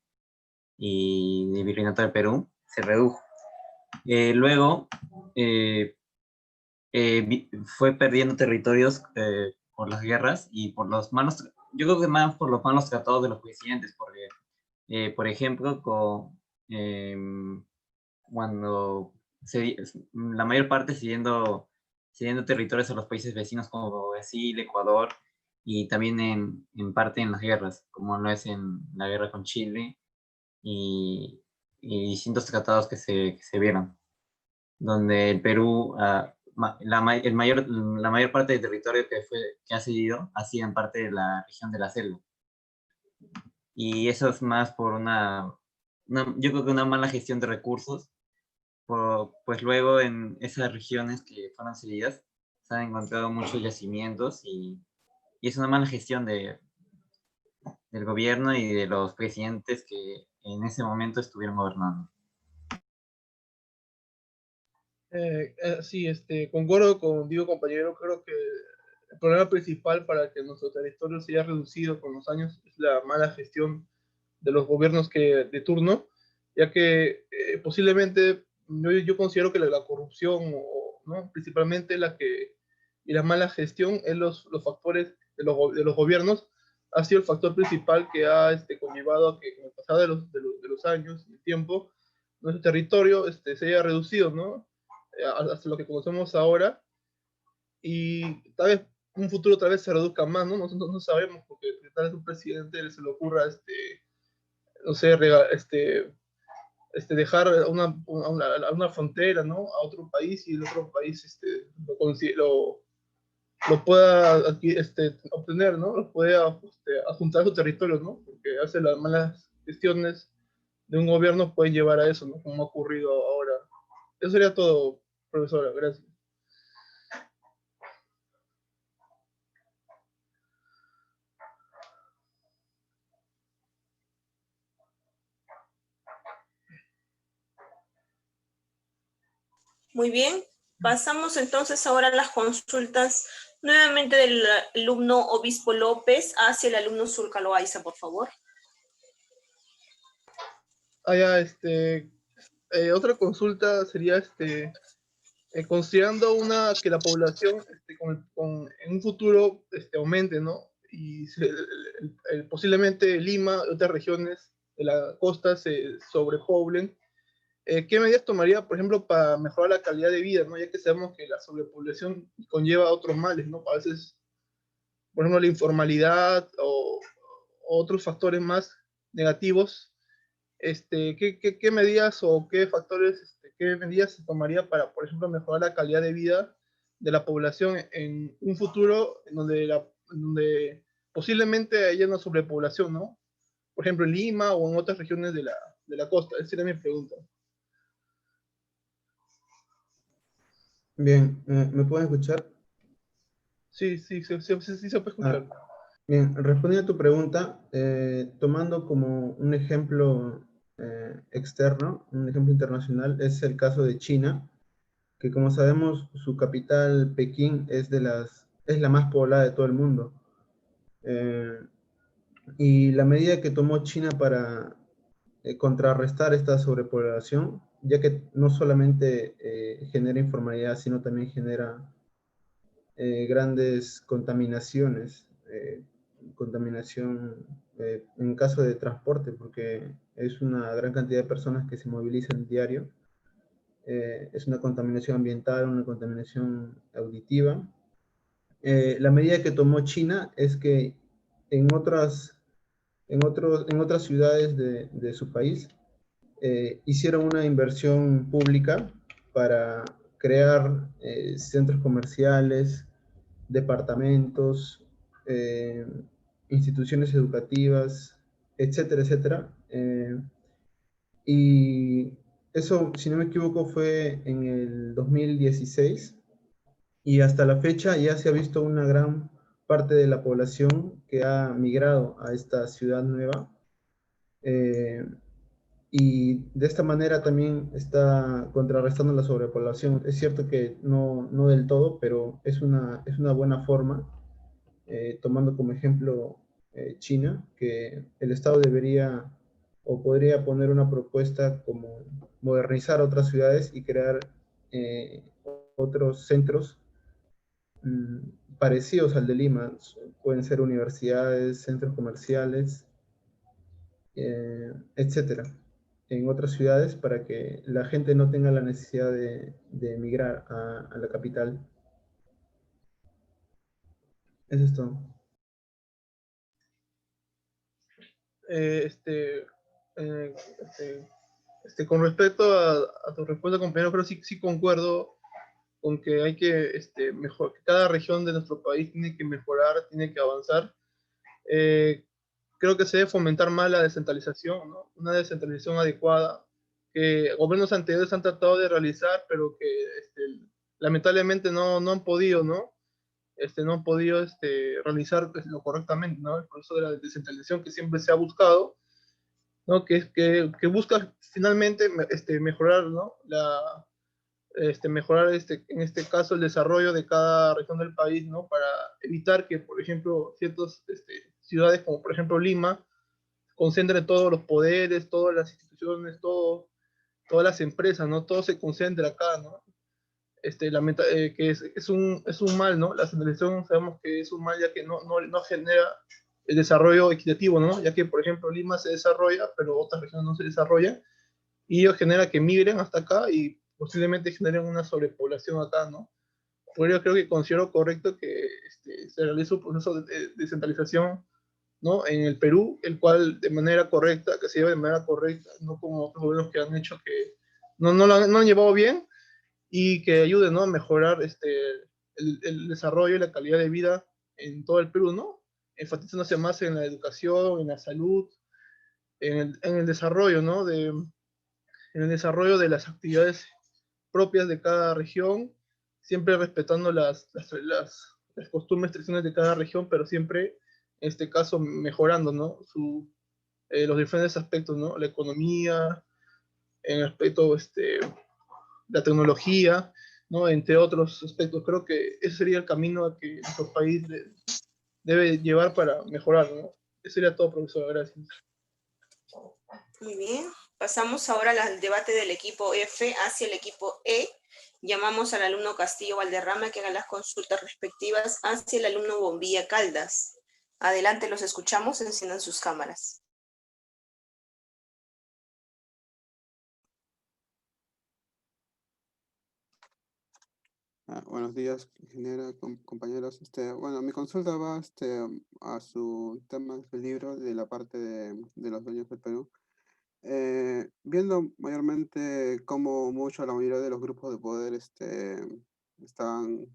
Virreinato del Perú, se redujo. Luego fue perdiendo territorios por las guerras y por los malos, yo creo que más por los malos tratados de los presidentes, porque, por ejemplo, cuando la mayor parte cediendo territorios a los países vecinos como Brasil, Ecuador, y también en parte en las guerras, como lo es en la guerra con Chile, y distintos tratados que se vieron, donde el Perú, la mayor parte del territorio que ha cedido ha sido en parte de la región de la selva. Y eso es más por yo creo que una mala gestión de recursos, pues luego en esas regiones que fueron cedidas se han encontrado muchos yacimientos y es una mala gestión del gobierno y de los presidentes que en ese momento estuvieron gobernando. Sí, concuerdo contigo, compañero. Creo que el problema principal para que nuestro territorio se haya reducido con los años es la mala gestión de los gobiernos de turno, ya que posiblemente yo considero que la corrupción, ¿no? Principalmente y la mala gestión en los factores de los gobiernos ha sido el factor principal que ha conllevado a que con el pasar de los años y el tiempo, nuestro territorio se haya reducido, ¿no? Hasta lo que conocemos ahora, y tal vez un futuro tal vez se reduzca más, ¿no? No sabemos, porque tal vez un presidente se le ocurra, no sé, dejar una frontera, ¿no? A otro país, y el otro país lo pueda obtener, ¿no? Lo pueda adjuntar a su territorio, ¿no? Porque hace las malas gestiones de un gobierno pueden llevar a eso, ¿no? Como ha ocurrido ahora. Eso sería todo, profesora. Gracias. Muy bien, pasamos entonces ahora a las consultas nuevamente del alumno Obispo López hacia el alumno Surca Loaiza, por favor. Otra consulta sería, considerando que la población en un futuro aumente, ¿no? Y posiblemente Lima y otras regiones de la costa se sobrepoblen, ¿qué medidas tomaría, por ejemplo, para mejorar la calidad de vida, ¿no? Ya que sabemos que la sobrepoblación conlleva otros males, ¿no? A veces, por ejemplo, la informalidad o otros factores más negativos. ¿Qué medidas o qué factores, qué medidas se tomaría para, por ejemplo, mejorar la calidad de vida de la población en un futuro en donde posiblemente haya una sobrepoblación, ¿no? Por ejemplo, en Lima o en otras regiones de la costa. Esa era mi pregunta. Bien, ¿me pueden escuchar? Sí, se puede escuchar. Bien, respondiendo a tu pregunta, tomando como un ejemplo externo, un ejemplo internacional, es el caso de China, que como sabemos, su capital, Pekín, es la más poblada de todo el mundo. Y la medida que tomó China para contrarrestar esta sobrepoblación, ya que no solamente genera informalidad, sino también genera grandes contaminaciones, en caso de transporte, porque es una gran cantidad de personas que se movilizan diario, es una contaminación ambiental, una contaminación auditiva. La medida que tomó China es que en otras ciudades de su país hicieron una inversión pública para crear centros comerciales, departamentos, instituciones educativas, etcétera, etcétera. Y eso, si no me equivoco, fue en el 2016, y hasta la fecha ya se ha visto una gran parte de la población que ha migrado a esta ciudad nueva. Y de esta manera también está contrarrestando la sobrepoblación. Es cierto que no del todo, pero es una buena forma, tomando como ejemplo China, que el Estado debería o podría poner una propuesta como modernizar otras ciudades y crear otros centros parecidos al de Lima. Pueden ser universidades, centros comerciales, etcétera, en otras ciudades, para que la gente no tenga la necesidad de emigrar a la capital. Eso es todo. Con respecto a tu respuesta, compañero, creo sí concuerdo con que hay que que cada región de nuestro país tiene que mejorar, tiene que avanzar. Creo que se debe fomentar más la descentralización, ¿no? Una descentralización adecuada que gobiernos anteriores han tratado de realizar, pero que lamentablemente no han podido, ¿no? No han podido realizar lo correctamente, ¿no? El proceso de la descentralización que siempre se ha buscado, ¿no? Que busca finalmente mejorar, ¿no? mejorar en este caso el desarrollo de cada región del país, ¿no? Para evitar que, por ejemplo, ciertas ciudades como por ejemplo Lima concentren todos los poderes, todas las instituciones, todas las empresas, ¿no? Todo se concentra acá, ¿no? Que es un mal, ¿no? La centralización sabemos que es un mal ya que no genera el desarrollo equitativo, ¿no? Ya que, por ejemplo, Lima se desarrolla, pero otras regiones no se desarrollan, y ello genera que migren hasta acá y posiblemente generen una sobrepoblación acá, ¿no? Por ello creo que considero correcto que se realice un proceso de descentralización, ¿no? En el Perú, el cual de manera correcta, que se lleve de manera correcta, no como otros gobiernos que han hecho que no han llevado bien, y que ayude, ¿no? A mejorar el desarrollo y la calidad de vida en todo el Perú, ¿no? Enfatizándose más en la educación, en la salud, en el desarrollo, ¿no? En el desarrollo de las actividades propias de cada región, siempre respetando las costumbres, tradiciones de cada región, pero siempre, en este caso, mejorando, ¿no? Los diferentes aspectos, ¿no? La economía, en el aspecto, la tecnología, ¿no? Entre otros aspectos. Creo que ese sería el camino a que nuestro país debe llevar para mejorar, ¿no? Eso sería todo, profesor. Gracias. Muy bien. Pasamos ahora al debate del equipo F hacia el equipo E. Llamamos al alumno Castillo Valderrama que haga las consultas respectivas hacia el alumno Bombilla Caldas. Adelante, los escuchamos, enciendan sus cámaras. Buenos días, ingeniera, compañeros. Bueno, mi consulta va a su tema del libro de la parte de los dueños del Perú. Viendo mayormente cómo la mayoría de los grupos de poder están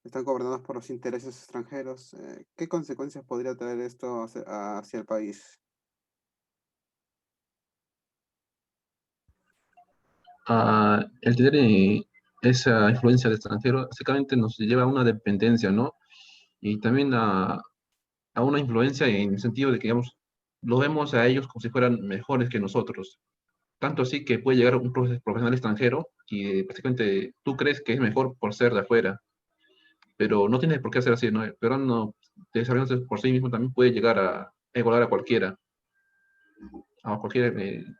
gobernados por los intereses extranjeros, ¿qué consecuencias podría traer esto hacia el país? El tener esa influencia del extranjero, básicamente nos lleva a una dependencia, ¿no? Y también a una influencia en el sentido de que, digamos, lo vemos a ellos como si fueran mejores que nosotros. Tanto así que puede llegar un profesional extranjero y básicamente tú crees que es mejor por ser de afuera, pero no tiene por qué ser así, ¿no? El peruano, desarrollándose por sí mismo, también puede llegar a igualar a cualquier,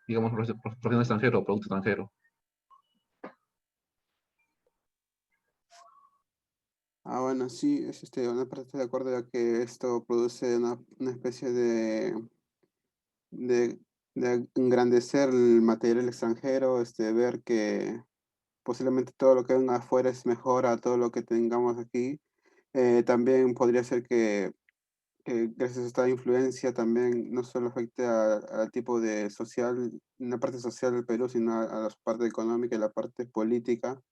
digamos, profesional extranjero o producto extranjero. Bueno, sí, una parte estoy de acuerdo ya que esto produce una especie de engrandecer el material extranjero, ver que posiblemente todo lo que venga afuera es mejor a todo lo que tengamos aquí. También podría ser que gracias a esta influencia también no solo afecte al tipo de social, una parte social del Perú, sino a la parte económica y la parte política.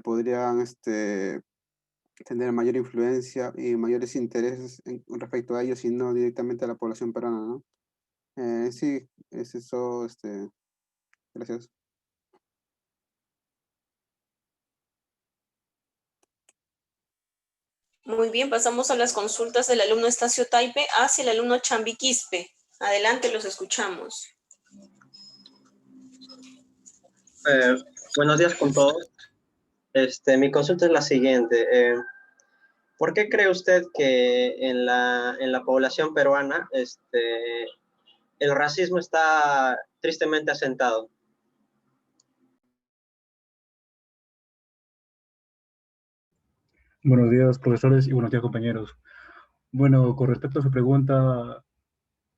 Podrían tener mayor influencia y mayores intereses respecto a ellos y no directamente a la población peruana, ¿no? Sí, es eso, gracias. Muy bien, pasamos a las consultas del alumno Estacio Taipe hacia el alumno Chambi Quispe. Adelante, los escuchamos. Buenos días con todos. Mi consulta es la siguiente. ¿Por qué cree usted que en la población peruana el racismo está tristemente asentado? Buenos días, profesores, y buenos días, compañeros. Bueno, con respecto a su pregunta,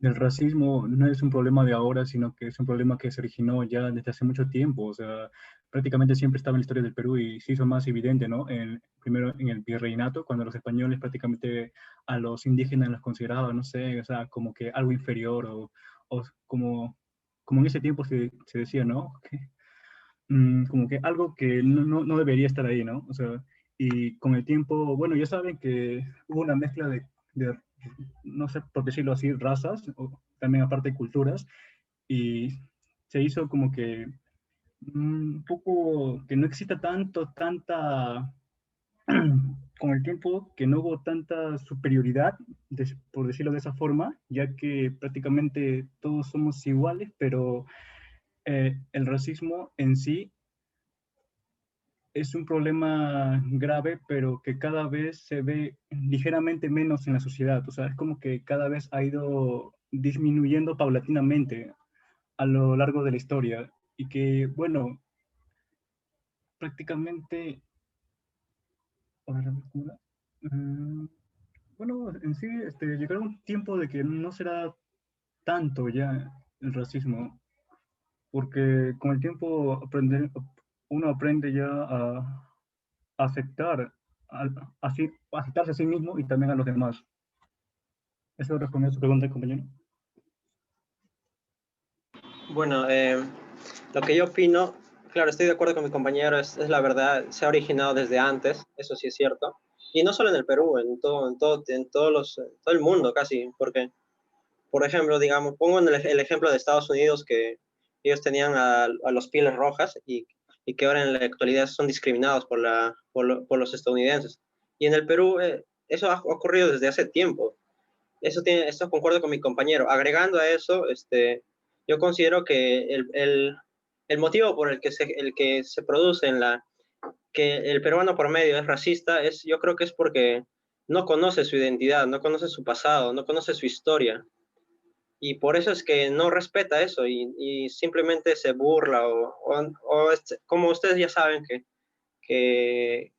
el racismo no es un problema de ahora, sino que es un problema que se originó ya desde hace mucho tiempo. O sea, prácticamente siempre estaba en la historia del Perú y se hizo más evidente, ¿no? Primero en el virreinato, cuando los españoles prácticamente a los indígenas los consideraban, no sé, o sea, como que algo inferior o como en ese tiempo se decía, ¿no? Como que algo que no debería estar ahí, ¿no? O sea, y con el tiempo, bueno, ya saben que hubo una mezcla de no sé por decirlo así, razas, o también aparte culturas, y se hizo como que un poco que no exista tanta, con el tiempo, que no hubo tanta superioridad, por decirlo de esa forma, ya que prácticamente todos somos iguales, pero el racismo en sí es un problema grave, pero que cada vez se ve ligeramente menos en la sociedad. O sea, es como que cada vez ha ido disminuyendo paulatinamente a lo largo de la historia. Y que, bueno, prácticamente... a ver, ¿cómo era? Bueno, en sí, llegará un tiempo de que no será tanto ya el racismo, porque con el tiempo uno aprende ya a aceptar, así, aceptarse a sí mismo y también a los demás. Eso responde a su pregunta, compañero. Bueno, lo que yo opino, claro, estoy de acuerdo con mi compañero, es la verdad, se ha originado desde antes, eso sí es cierto. Y no solo en el Perú, todo el mundo casi, porque, por ejemplo, digamos, pongo en el ejemplo de Estados Unidos, que ellos tenían a los pieles rojas y que ahora en la actualidad son discriminados por los estadounidenses. Y en el Perú, eso ha ocurrido desde hace tiempo. Eso concuerdo con mi compañero. Agregando a eso, yo considero que el motivo por el que se produce que el peruano promedio es racista, yo creo que es porque no conoce su identidad, no conoce su pasado, no conoce su historia. Y por eso es que no respeta eso y simplemente se burla como ustedes ya saben que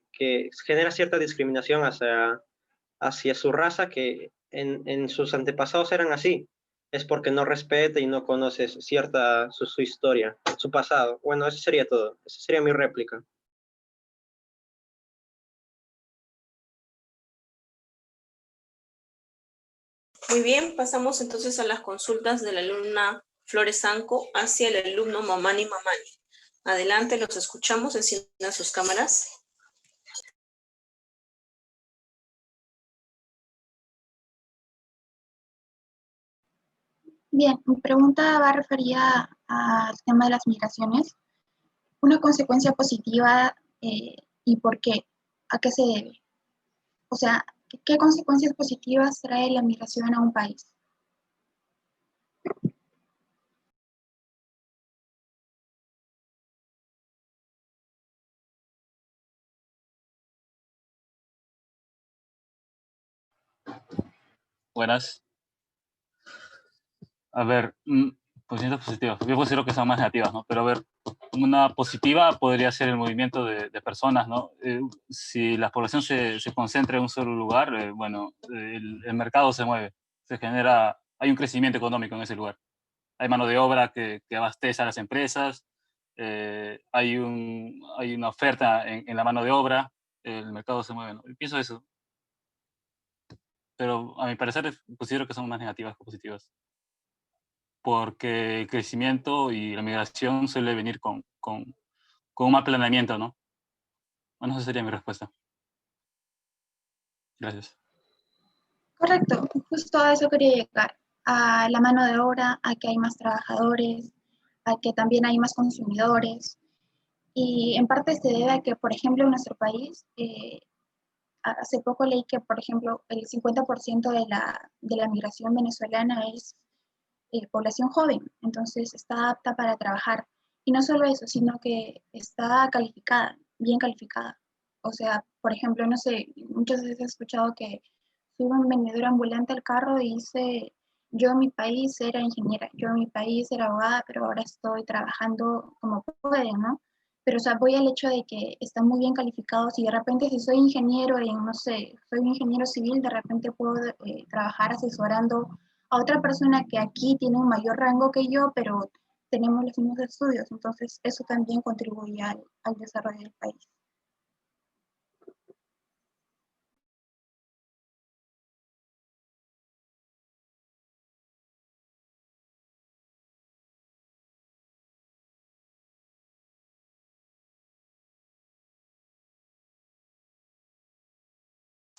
genera cierta discriminación hacia su raza que en sus antepasados eran así. Es porque no respeta y no conoce su historia, su pasado. Bueno, eso sería todo. Esa sería mi réplica. Muy bien, pasamos entonces a las consultas de la alumna Flores Sanco hacia el alumno Mamani Mamani. Adelante, los escuchamos, enciendan sus cámaras. Bien, mi pregunta va referida al tema de las migraciones. Una consecuencia positiva y por qué, a qué se debe. O sea, ¿qué consecuencias positivas trae la migración a un país? Buenas. A ver, posiciones positivas. Yo considero que son más negativas, ¿no? Pero a ver, una positiva podría ser el movimiento de personas, ¿no? Si la población se concentra en un solo lugar, bueno, el mercado se mueve, se genera, hay un crecimiento económico en ese lugar. Hay mano de obra que abastece a las empresas, hay una oferta en la mano de obra, el mercado se mueve, ¿no? Y pienso eso. Pero a mi parecer considero que son más negativas que positivas, porque el crecimiento y la migración suele venir con un mal planeamiento, ¿no? Bueno, esa sería mi respuesta. Gracias. Correcto, justo a eso quería llegar, a la mano de obra, a que hay más trabajadores, a que también hay más consumidores, y en parte se debe a que, por ejemplo, en nuestro país, hace poco leí que, por ejemplo, el 50% de la migración venezolana es población joven, entonces está apta para trabajar. Y no solo eso, sino que está calificada, bien calificada. O sea, por ejemplo, no sé, muchas veces he escuchado que sube un vendedor ambulante al carro y dice, yo en mi país era ingeniera, yo en mi país era abogada, pero ahora estoy trabajando como pueden, ¿no? Pero, o sea, voy al hecho de que están muy bien calificados y de repente si soy ingeniero en, no sé, soy un ingeniero civil, de repente puedo trabajar asesorando a otra persona que aquí tiene un mayor rango que yo, pero tenemos los mismos estudios. Entonces, eso también contribuye al desarrollo del país.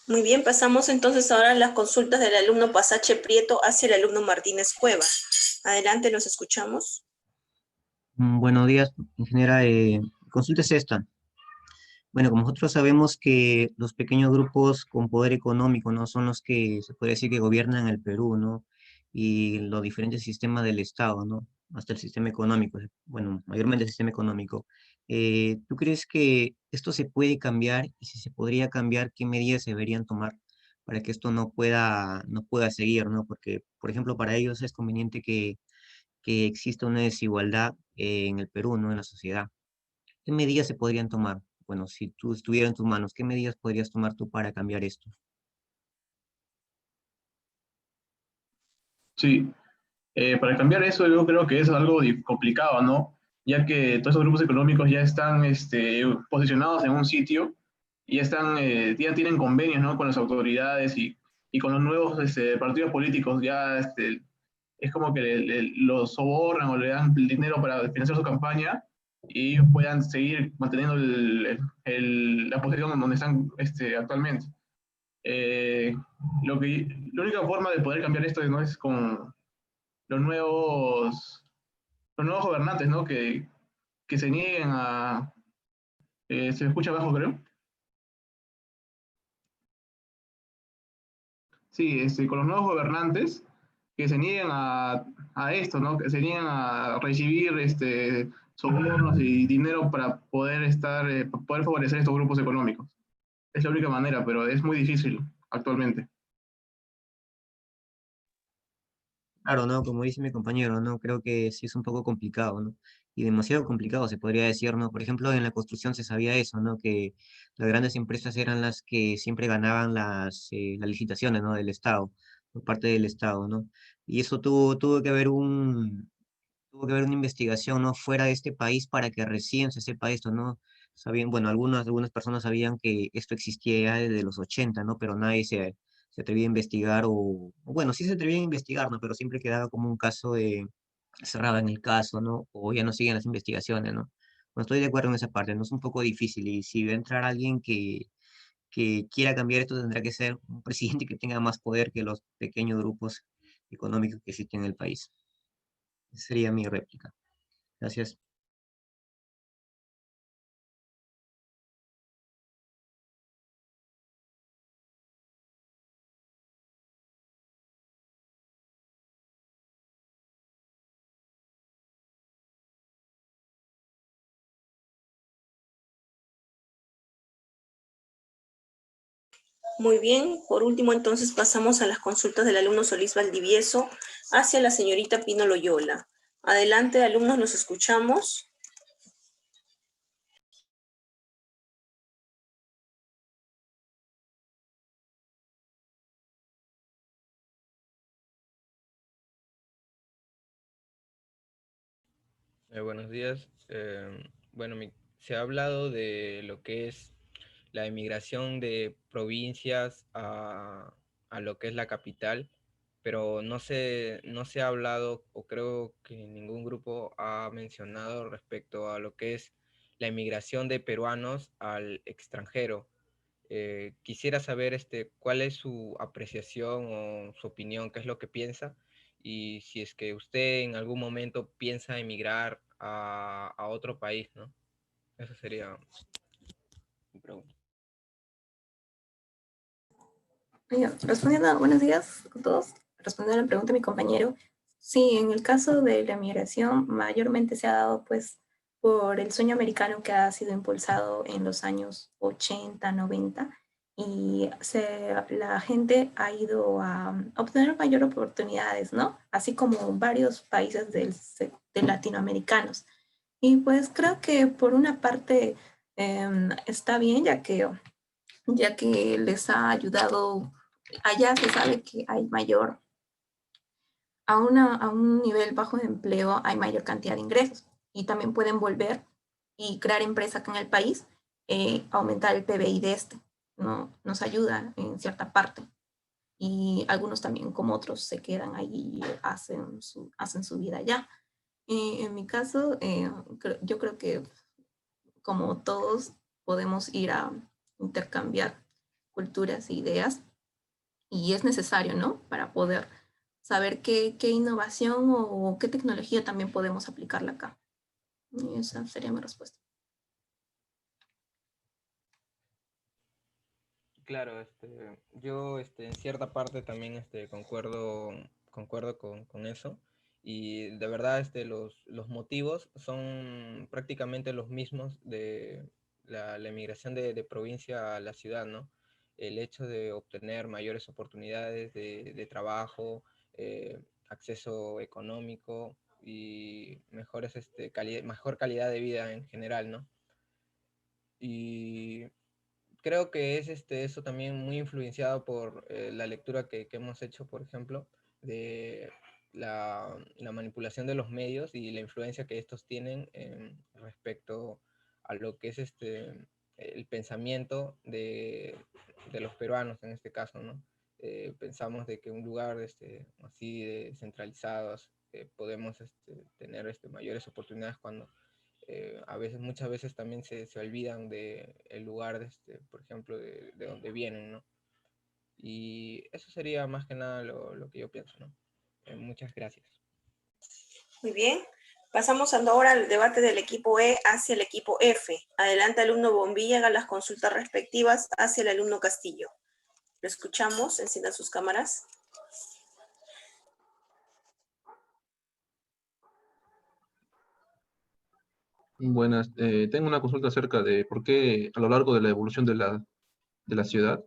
Muy bien, pasamos entonces ahora a las consultas del alumno Pasache Prieto hacia el alumno Martínez Cueva. Adelante, los escuchamos. Buenos días, ingeniera. Consulta es esta. Bueno, como nosotros sabemos que los pequeños grupos con poder económico, ¿no? Son los que se puede decir que gobiernan el Perú, ¿no? Y los diferentes sistemas del Estado, ¿no? hasta el sistema económico, bueno, mayormente el sistema económico. ¿Tú crees que esto se puede cambiar? Y si se podría cambiar, ¿qué medidas se deberían tomar para que esto no pueda seguir, ¿no? Porque, por ejemplo, para ellos es conveniente que exista una desigualdad en el Perú, ¿no? En la sociedad. ¿Qué medidas se podrían tomar? Bueno, si tú estuviera en tus manos, ¿qué medidas podrías tomar tú para cambiar esto? Sí, para cambiar eso yo creo que es algo complicado, ¿no? Ya que todos esos grupos económicos ya están posicionados en un sitio y ya están, ya tienen convenios, ¿no? Con las autoridades y con los nuevos partidos políticos ya es como que los sobornan o le dan dinero para financiar su campaña y ellos puedan seguir manteniendo la posición donde están actualmente. Eh, la única forma de poder cambiar esto, ¿no? Es con los nuevos, los nuevos gobernantes, ¿no? Que se nieguen a... ¿se escucha abajo, creo? Sí, con los nuevos gobernantes que se nieguen a esto, ¿no? Que se nieguen a recibir sobornos y dinero para poder poder favorecer estos grupos económicos. Es la única manera, pero es muy difícil actualmente. Claro, ¿no? Como dice mi compañero, ¿no? Creo que sí es un poco complicado, ¿no? Y demasiado complicado, se podría decir, ¿no? Por ejemplo, en la construcción se sabía eso, ¿no? Que las grandes empresas eran las que siempre ganaban las licitaciones, ¿no? Del Estado, por parte del Estado, ¿no? Y eso tuvo que haber una investigación, ¿no? Fuera de este país para que recién se sepa esto, ¿no? Sabían, bueno, algunas personas sabían que esto existía ya desde los 80, ¿no? Pero nadie se atrevía a investigar bueno, sí se atrevía a investigar, ¿no? Pero siempre quedaba como un caso de cerrado en el caso, ¿no? O ya no siguen las investigaciones, ¿no? No estoy de acuerdo en esa parte, ¿no? Es un poco difícil y si va a entrar alguien que quiera cambiar esto, tendrá que ser un presidente que tenga más poder que los pequeños grupos económicos que existen en el país. Esa sería mi réplica. Gracias. Muy bien, por último entonces pasamos a las consultas del alumno Solís Valdivieso hacia la señorita Pino Loyola. Adelante, alumnos, los escuchamos. Buenos días. Bueno, se ha hablado de lo que es la emigración de provincias a lo que es la capital, pero no se ha hablado, o creo que ningún grupo ha mencionado respecto a lo que es la emigración de peruanos al extranjero. Quisiera saber cuál es su apreciación o su opinión, qué es lo que piensa, y si es que usted en algún momento piensa emigrar a otro país, ¿no? Esa sería mi pregunta. Respondiendo, buenos días a todos. Respondiendo a la pregunta de mi compañero, sí, en el caso de la migración mayormente se ha dado pues por el sueño americano que ha sido impulsado en los años 80, 90 y la gente ha ido a obtener mayor oportunidades, ¿no? Así como varios países de latinoamericanos. Y pues creo que por una parte está bien, ya que les ha ayudado. Allá se sabe que hay a un nivel bajo de empleo hay mayor cantidad de ingresos y también pueden volver y crear empresa acá en el país, aumentar el PBI de ¿no? Nos ayuda en cierta parte. Y algunos también, como otros, se quedan ahí y hacen su vida allá. En mi caso, yo creo que como todos podemos ir a intercambiar culturas e ideas y es necesario, ¿no? Para poder saber qué innovación o qué tecnología también podemos aplicarla acá. Y esa sería mi respuesta. Claro, yo en cierta parte también concuerdo con eso. Y de verdad los motivos son prácticamente los mismos de la emigración de provincia a la ciudad, ¿no? El hecho de obtener mayores oportunidades de trabajo, acceso económico y mejor calidad de vida en general, ¿no? Y creo que es eso también muy influenciado por la lectura que hemos hecho, por ejemplo, de la manipulación de los medios y la influencia que estos tienen respecto a lo que es el pensamiento de los peruanos en este caso, ¿no? Pensamos de que un lugar así descentralizado podemos tener mayores oportunidades cuando muchas veces también se olvidan del lugar, por ejemplo, de donde vienen, ¿no? Y eso sería más que nada lo que yo pienso, ¿no? Muchas gracias. Muy bien. Pasamos ahora al debate del equipo E hacia el equipo F. Adelante, alumno Bombilla, haga las consultas respectivas hacia el alumno Castillo. Lo escuchamos, enciendan sus cámaras. Buenas, tengo una consulta acerca de por qué a lo largo de la evolución de la ciudad,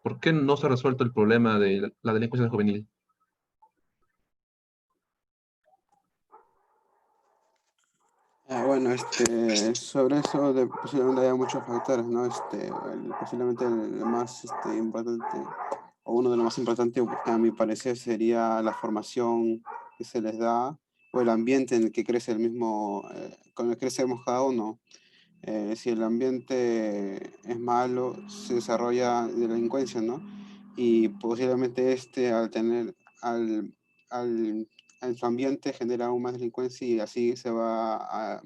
¿por qué no se ha resuelto el problema de la delincuencia juvenil? Bueno, sobre eso posiblemente haya muchos factores, ¿no? Posiblemente el más importante, o uno de los más importantes, a mi parecer, sería la formación que se les da, o el ambiente en el que crece con el que crecemos cada uno. Si el ambiente es malo, se desarrolla delincuencia, ¿no? Y posiblemente al su ambiente genera aún más delincuencia y así se va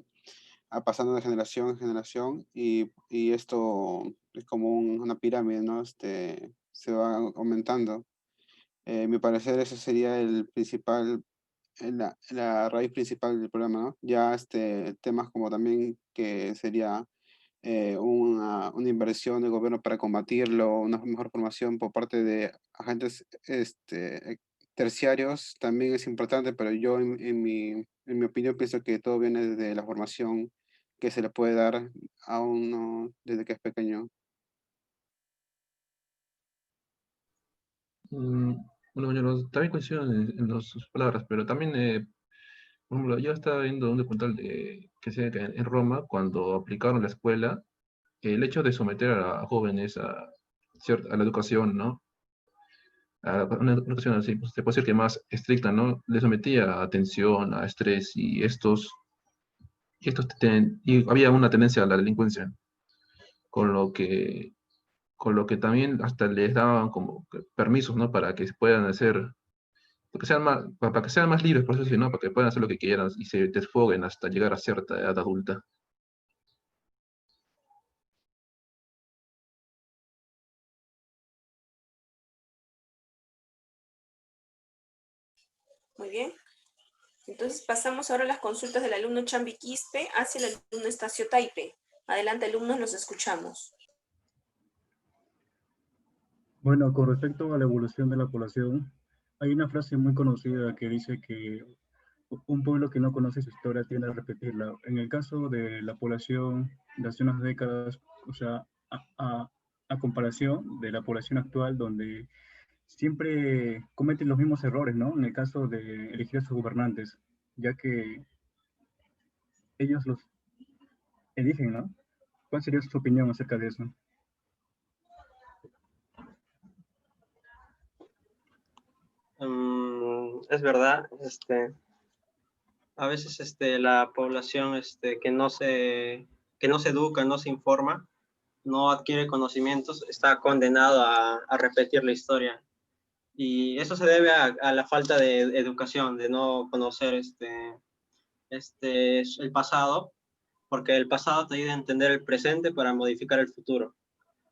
a pasando de generación en generación y esto es como una pirámide, ¿no? Se va aumentando. A mi parecer ese sería la raíz principal del problema, ¿no? Ya temas como también que sería una inversión del gobierno para combatirlo, una mejor formación por parte de agentes terciarios también es importante, pero yo en mi opinión pienso que todo viene de la formación que se le puede dar a uno desde que es pequeño. Mm, Bueno, yo también coincido en sus palabras, pero también, por ejemplo, yo estaba viendo un documental que se en Roma, cuando aplicaron la escuela, el hecho de someter a jóvenes a la educación, ¿no? A una educación así, pues, se puede decir que más estricta, ¿no? Le sometía a atención, a estrés y había una tendencia a la delincuencia, con lo que, con lo que también hasta les daban como que permisos, ¿no? Para que puedan hacer, para que sean más libres, por eso sí, ¿no? Para que puedan hacer lo que quieran y se desfoguen hasta llegar a cierta edad adulta. Muy bien. Entonces pasamos ahora a las consultas del alumno Chambi Quispe hacia el alumno Estacio Taipe. Adelante, alumnos, los escuchamos. Bueno, con respecto a la evolución de la población, hay una frase muy conocida que dice que un pueblo que no conoce su historia tiende a repetirla. En el caso de la población de hace unas décadas, o sea, a comparación de la población actual, donde siempre cometen los mismos errores, ¿no? En el caso de elegir a sus gobernantes, ya que ellos los eligen, ¿no? ¿Cuál sería su opinión acerca de eso? Es verdad, a veces la población que no se educa, no se informa, no adquiere conocimientos, está condenado a repetir la historia. Y eso se debe a la falta de educación, de no conocer el pasado, porque el pasado te ayuda a entender el presente para modificar el futuro.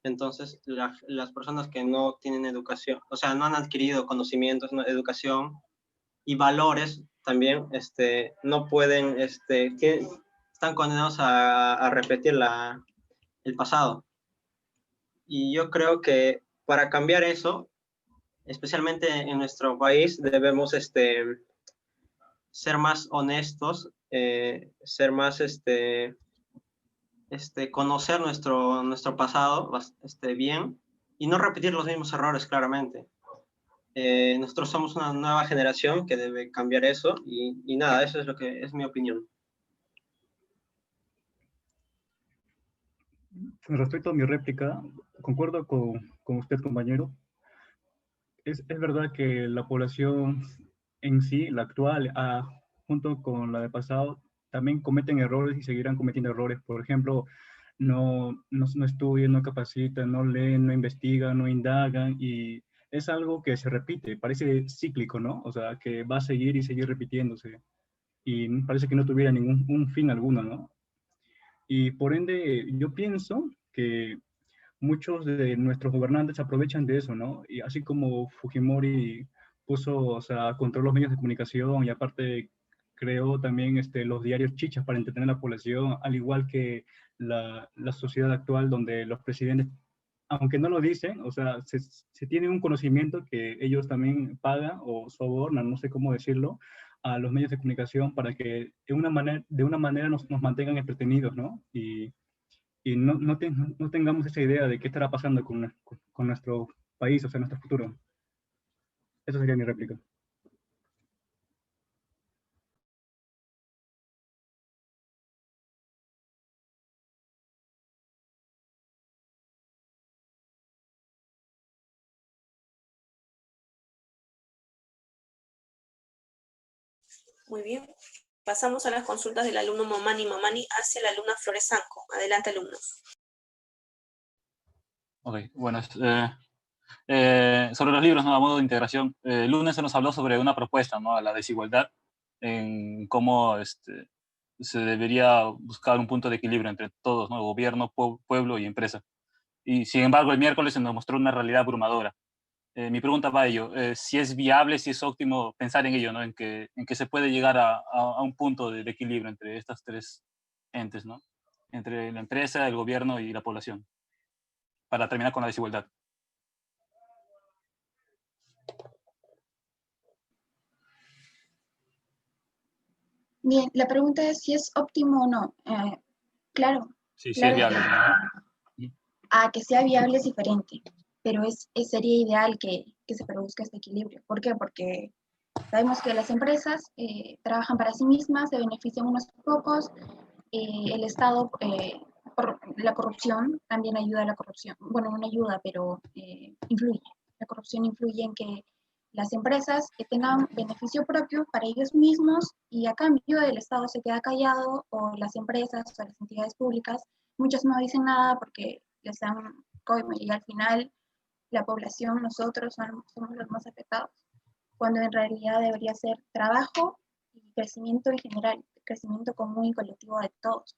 Entonces, las personas que no tienen educación, o sea, no han adquirido conocimientos, educación y valores también, no pueden, están condenados a repetir el pasado. Y yo creo que para cambiar eso, especialmente en nuestro país, debemos ser más honestos, ser más, conocer nuestro pasado bien y no repetir los mismos errores, claramente. Nosotros somos una nueva generación que debe cambiar eso y nada, eso es lo que es mi opinión. Respecto a mi réplica, concuerdo con usted, compañero. Es verdad que la población en sí, la actual, junto con la del pasado, también cometen errores y seguirán cometiendo errores. Por ejemplo, no estudian, no capacitan, no leen, no investigan, no indagan, y es algo que se repite, parece cíclico, ¿no? O sea, que va a seguir y seguir repitiéndose, y parece que no tuviera un fin alguno, ¿no? Y por ende, yo pienso que muchos de nuestros gobernantes aprovechan de eso, ¿no? Y así como Fujimori puso, o sea, controló los medios de comunicación y aparte creó también los diarios chichas para entretener a la población, al igual que la sociedad actual donde los presidentes, aunque no lo dicen, o sea, se tiene un conocimiento que ellos también pagan o sobornan, no sé cómo decirlo, a los medios de comunicación para que de una manera nos mantengan entretenidos, ¿no? Y no tengamos esa idea de qué estará pasando con nuestro país, o sea, nuestro futuro. Esa sería mi réplica. Muy bien. Pasamos a las consultas del alumno Mamani Mamani hacia la alumna Flores Sanco. Adelante, alumnos. Ok, bueno, sobre los libros, ¿no? A modo de integración, el lunes se nos habló sobre una propuesta, ¿no? A la desigualdad, en cómo se debería buscar un punto de equilibrio entre todos, ¿no? Gobierno, pueblo y empresa. Y sin embargo, el miércoles se nos mostró una realidad abrumadora. Mi pregunta va a ello, si es viable, si es óptimo pensar en ello, ¿no? En que se puede llegar a un punto de equilibrio entre estas tres entes, ¿no? Entre la empresa, el gobierno y la población, para terminar con la desigualdad. Bien, la pregunta es si es óptimo o no. Claro. Sí, sí claro, es viable. a que sea viable es diferente, pero sería ideal que se produzca este equilibrio. ¿Por qué? Porque sabemos que las empresas trabajan para sí mismas, se benefician unos pocos, el Estado, por la corrupción, también ayuda a la corrupción. Bueno, no ayuda, pero influye. La corrupción influye en que las empresas que tengan beneficio propio para ellos mismos y a cambio el Estado se queda callado, o las empresas o las entidades públicas, muchos no dicen nada porque les dan coima y al final la población, nosotros somos los más afectados, cuando en realidad debería ser trabajo y crecimiento en general, crecimiento común y colectivo de todos.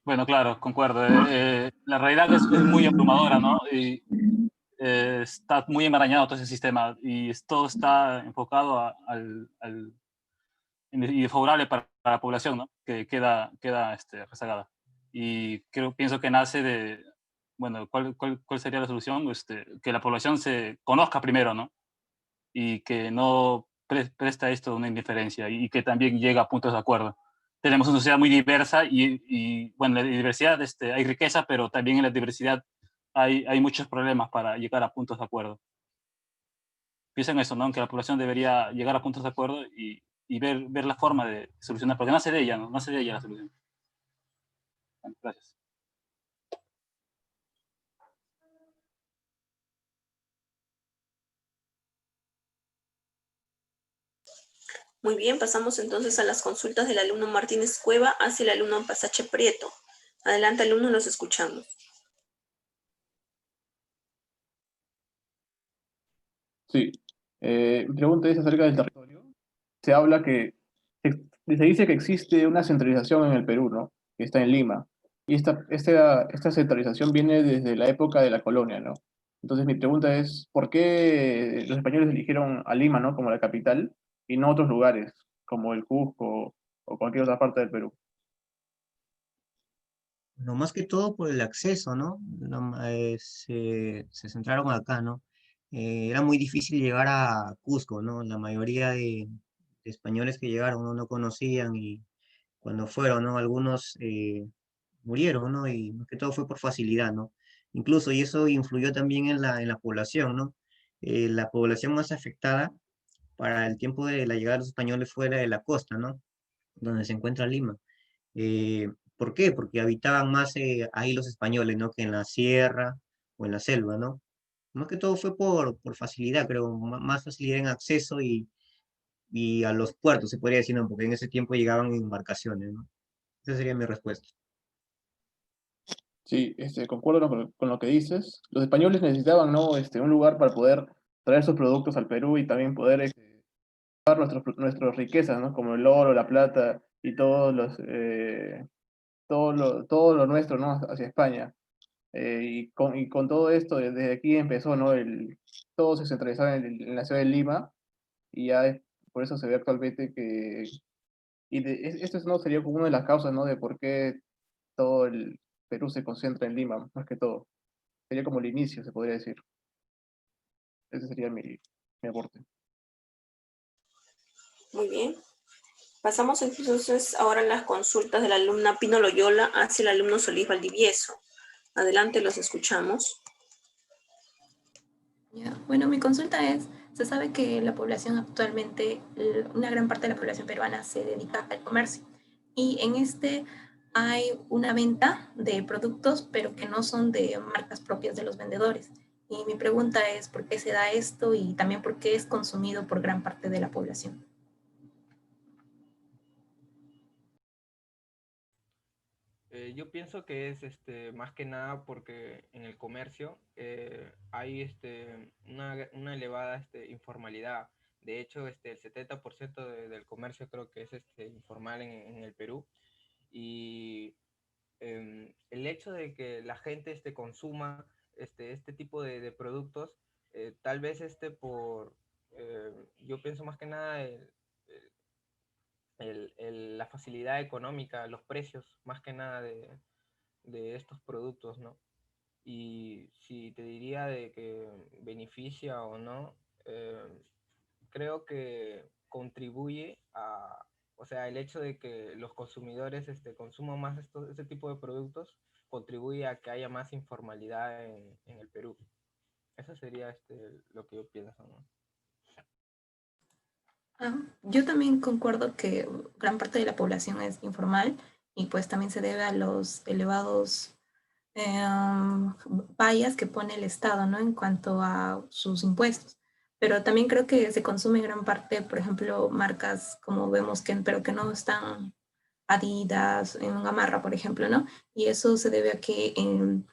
Bueno, claro, concuerdo. La realidad es muy abrumadora, ¿no? Y está muy enmarañado todo ese sistema y todo está enfocado y favorable para la población, ¿no? Que queda rezagada. Y pienso que nace de, bueno, ¿cuál sería la solución? Que la población se conozca primero, ¿no? Y que no presta esto una indiferencia y que también llega a puntos de acuerdo. Tenemos una sociedad muy diversa y bueno, en la diversidad hay riqueza, pero también en la diversidad hay muchos problemas para llegar a puntos de acuerdo. Pienso en eso, ¿no? Que la población debería llegar a puntos de acuerdo y ver la forma de solucionar, porque nace de ella, ¿no? Nace de ella la solución. Bueno, gracias. Muy bien, pasamos entonces a las consultas del alumno Martínez Cueva hacia el alumno Pasache Prieto. Adelante, alumnos, los escuchamos. Sí. Mi pregunta es acerca del territorio. Se habla se dice que existe una centralización en el Perú, ¿no? Que está en Lima. Y esta centralización viene desde la época de la colonia, ¿no? Entonces mi pregunta es, ¿por qué los españoles eligieron a Lima, ¿no? Como la capital y no otros lugares, como el Cusco o cualquier otra parte del Perú? No, más que todo por el acceso, ¿no? Se centraron acá, ¿no? era muy difícil llegar a Cusco, ¿no? La mayoría de españoles que llegaron no conocían y cuando fueron, ¿no? Algunos murieron, ¿no? Y más que todo fue por facilidad, ¿no? Incluso, y eso influyó también en la población, ¿no? La población más afectada para el tiempo de la llegada de los españoles fue la de la costa, ¿no? Donde se encuentra Lima. ¿Por qué? Porque habitaban más ahí los españoles, ¿no? Que en la sierra o en la selva, ¿no? Más que todo fue por facilidad, creo, más facilidad en acceso y a los puertos, se podría decir, ¿no? Porque en ese tiempo llegaban en embarcaciones, ¿no? Esa sería mi respuesta. Sí, concuerdo con lo que dices. Los españoles necesitaban, ¿no? Un lugar para poder traer sus productos al Perú y también poder llevar nuestras riquezas, ¿no? Como el oro, la plata y todo lo nuestro, ¿no? Hacia España. Y con todo esto, desde aquí empezó, ¿no? Todo se centralizaba en la ciudad de Lima y ya por eso se ve actualmente que... esto no sería como una de las causas, ¿no? De por qué todo el Perú se concentra en Lima, más que todo. Sería como el inicio, se podría decir. Ese sería mi aporte. Muy bien. Pasamos entonces ahora a las consultas de la alumna Pino Loyola hacia el alumno Solís Valdivieso. Adelante, los escuchamos. Ya, bueno, mi consulta es, se sabe que la población actualmente, una gran parte de la población peruana se dedica al comercio y en este hay una venta de productos, pero que no son de marcas propias de los vendedores. Y mi pregunta es, ¿por qué se da esto y también por qué es consumido por gran parte de la población? Yo pienso que es más que nada porque en el comercio hay una elevada informalidad. De hecho, el 70% del comercio creo que es informal en el Perú. Y el hecho de que la gente consuma este tipo de productos, tal vez yo pienso más que nada la facilidad económica, los precios, más que nada de estos productos, ¿no? Y si te diría de que beneficia o no, creo que contribuye o sea, el hecho de que los consumidores consuman más este tipo de productos contribuye a que haya más informalidad en el Perú. Eso sería lo que yo pienso, ¿no? Yo también concuerdo que gran parte de la población es informal y pues también se debe a los elevados vallas que pone el Estado, ¿no? En cuanto a sus impuestos. Pero también creo que se consume en gran parte, por ejemplo, marcas como vemos pero que no están Adidas, en Gamarra, por ejemplo, ¿no? Y eso se debe a que en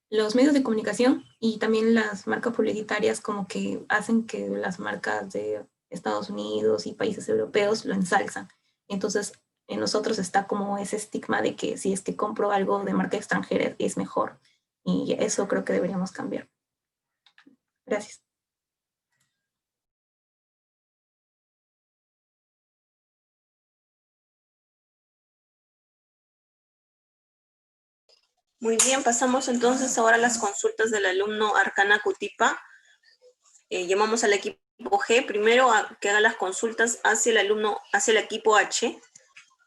los medios de comunicación y también las marcas publicitarias como que hacen que las marcas de Estados Unidos y países europeos lo ensalzan. Entonces, en nosotros está como ese estigma de que si es que compro algo de marca extranjera es mejor. Y eso creo que deberíamos cambiar. Gracias. Muy bien, pasamos entonces ahora a las consultas del alumno Arcana Cutipa. Llamamos al equipo G, primero que haga las consultas hacia el equipo H.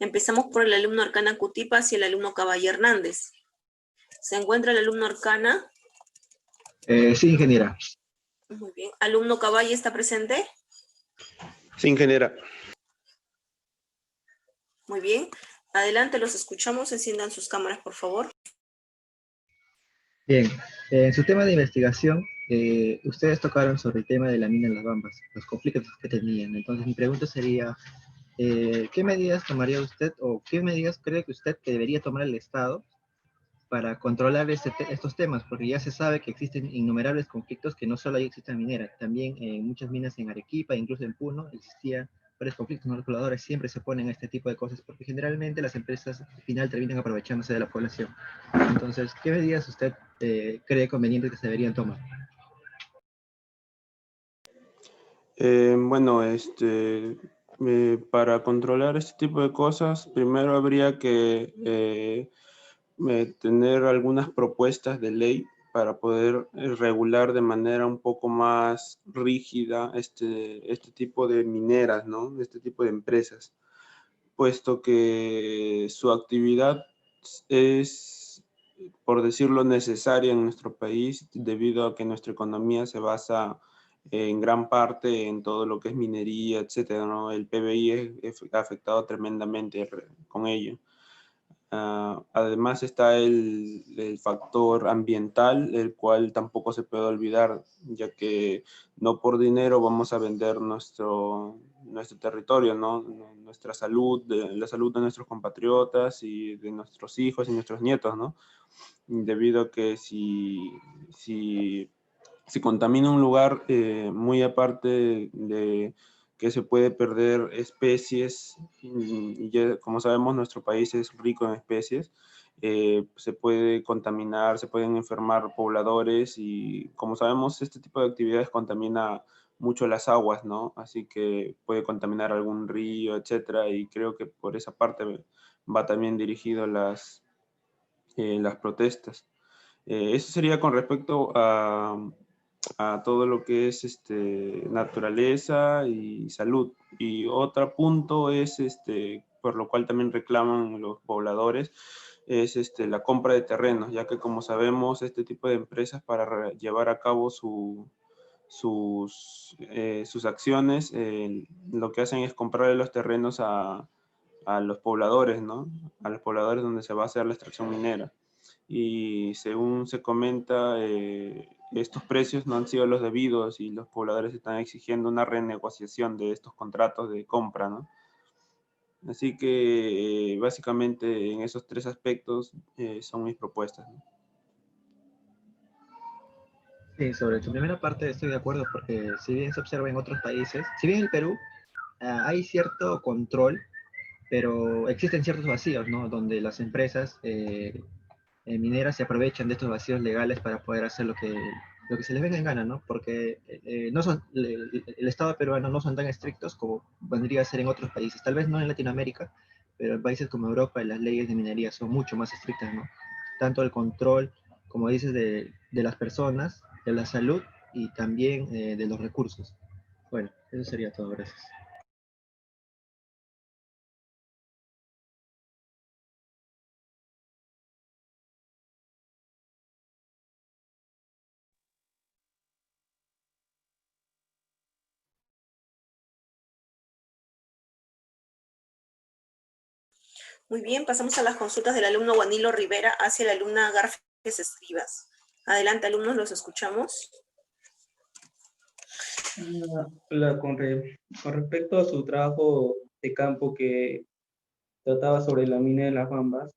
Empezamos por el alumno Arcana Cutipa hacia el alumno Caballé Hernández. ¿Se encuentra el alumno Arcana? Sí, ingeniera. Muy bien. ¿Alumno Caballé está presente? Sí, ingeniera. Muy bien. Adelante, los escuchamos. Enciendan sus cámaras, por favor. Bien, en su tema de investigación, ustedes tocaron sobre el tema de la mina de las Bambas, los conflictos que tenían. Entonces, mi pregunta sería, ¿qué medidas tomaría usted o qué medidas cree que usted que debería tomar el Estado para controlar estos temas? Porque ya se sabe que existen innumerables conflictos que no solo ahí existen en minera, también en muchas minas en Arequipa, incluso en Puno, existía varios conflictos, ¿no? Los pobladores siempre se oponen a este tipo de cosas porque generalmente las empresas al final terminan aprovechándose de la población. Entonces, ¿qué medidas usted cree conveniente que se deberían tomar? Bueno, para controlar este tipo de cosas, primero habría que tener algunas propuestas de ley para poder regular de manera un poco más rígida este tipo de mineras, ¿no? Este tipo de empresas, puesto que su actividad es, por decirlo, necesaria en nuestro país, debido a que nuestra economía se basa en gran parte en todo lo que es minería, etcétera, ¿no? El PBI es afectado tremendamente con ello. Además está el factor ambiental, el cual tampoco se puede olvidar, ya que no por dinero vamos a vender nuestro territorio, ¿no? Nuestra salud, la salud de nuestros compatriotas y de nuestros hijos y nuestros nietos, ¿no? Debido a que si contamina un lugar, muy aparte de que se puede perder especies, y ya, como sabemos, nuestro país es rico en especies, se puede contaminar, se pueden enfermar pobladores y, como sabemos, este tipo de actividades contamina mucho las aguas, ¿no? Así que puede contaminar algún río, etcétera, y creo que por esa parte va también dirigido las protestas. Eso sería con respecto a todo lo que es naturaleza y salud. Y otro punto es, por lo cual también reclaman los pobladores, es la compra de terrenos, ya que, como sabemos, este tipo de empresas, para llevar a cabo sus acciones, lo que hacen es comprarle los terrenos a los pobladores, ¿no? A los pobladores donde se va a hacer la extracción minera. Y según se comenta, estos precios no han sido los debidos y los pobladores están exigiendo una renegociación de estos contratos de compra, ¿no? Así que básicamente en esos tres aspectos son mis propuestas, ¿no? Sí, sobre tu primera parte estoy de acuerdo porque si bien se observa en otros países, si bien en el Perú hay cierto control, pero existen ciertos vacíos, ¿no? Donde las empresas mineras se aprovechan de estos vacíos legales para poder hacer lo que se les venga en gana, ¿no? Porque no son, el Estado peruano no son tan estrictos como vendría a ser en otros países, tal vez no en Latinoamérica, pero en países como Europa las leyes de minería son mucho más estrictas, ¿no? Tanto el control, como dices, de las personas, de la salud y también de los recursos. Bueno, eso sería todo, gracias. Muy bien, pasamos a las consultas del alumno Juanilo Rivera hacia la alumna Garfias Escribas. Adelante, alumnos, los escuchamos. Con respecto a su trabajo de campo que trataba sobre la mina de las Bambas,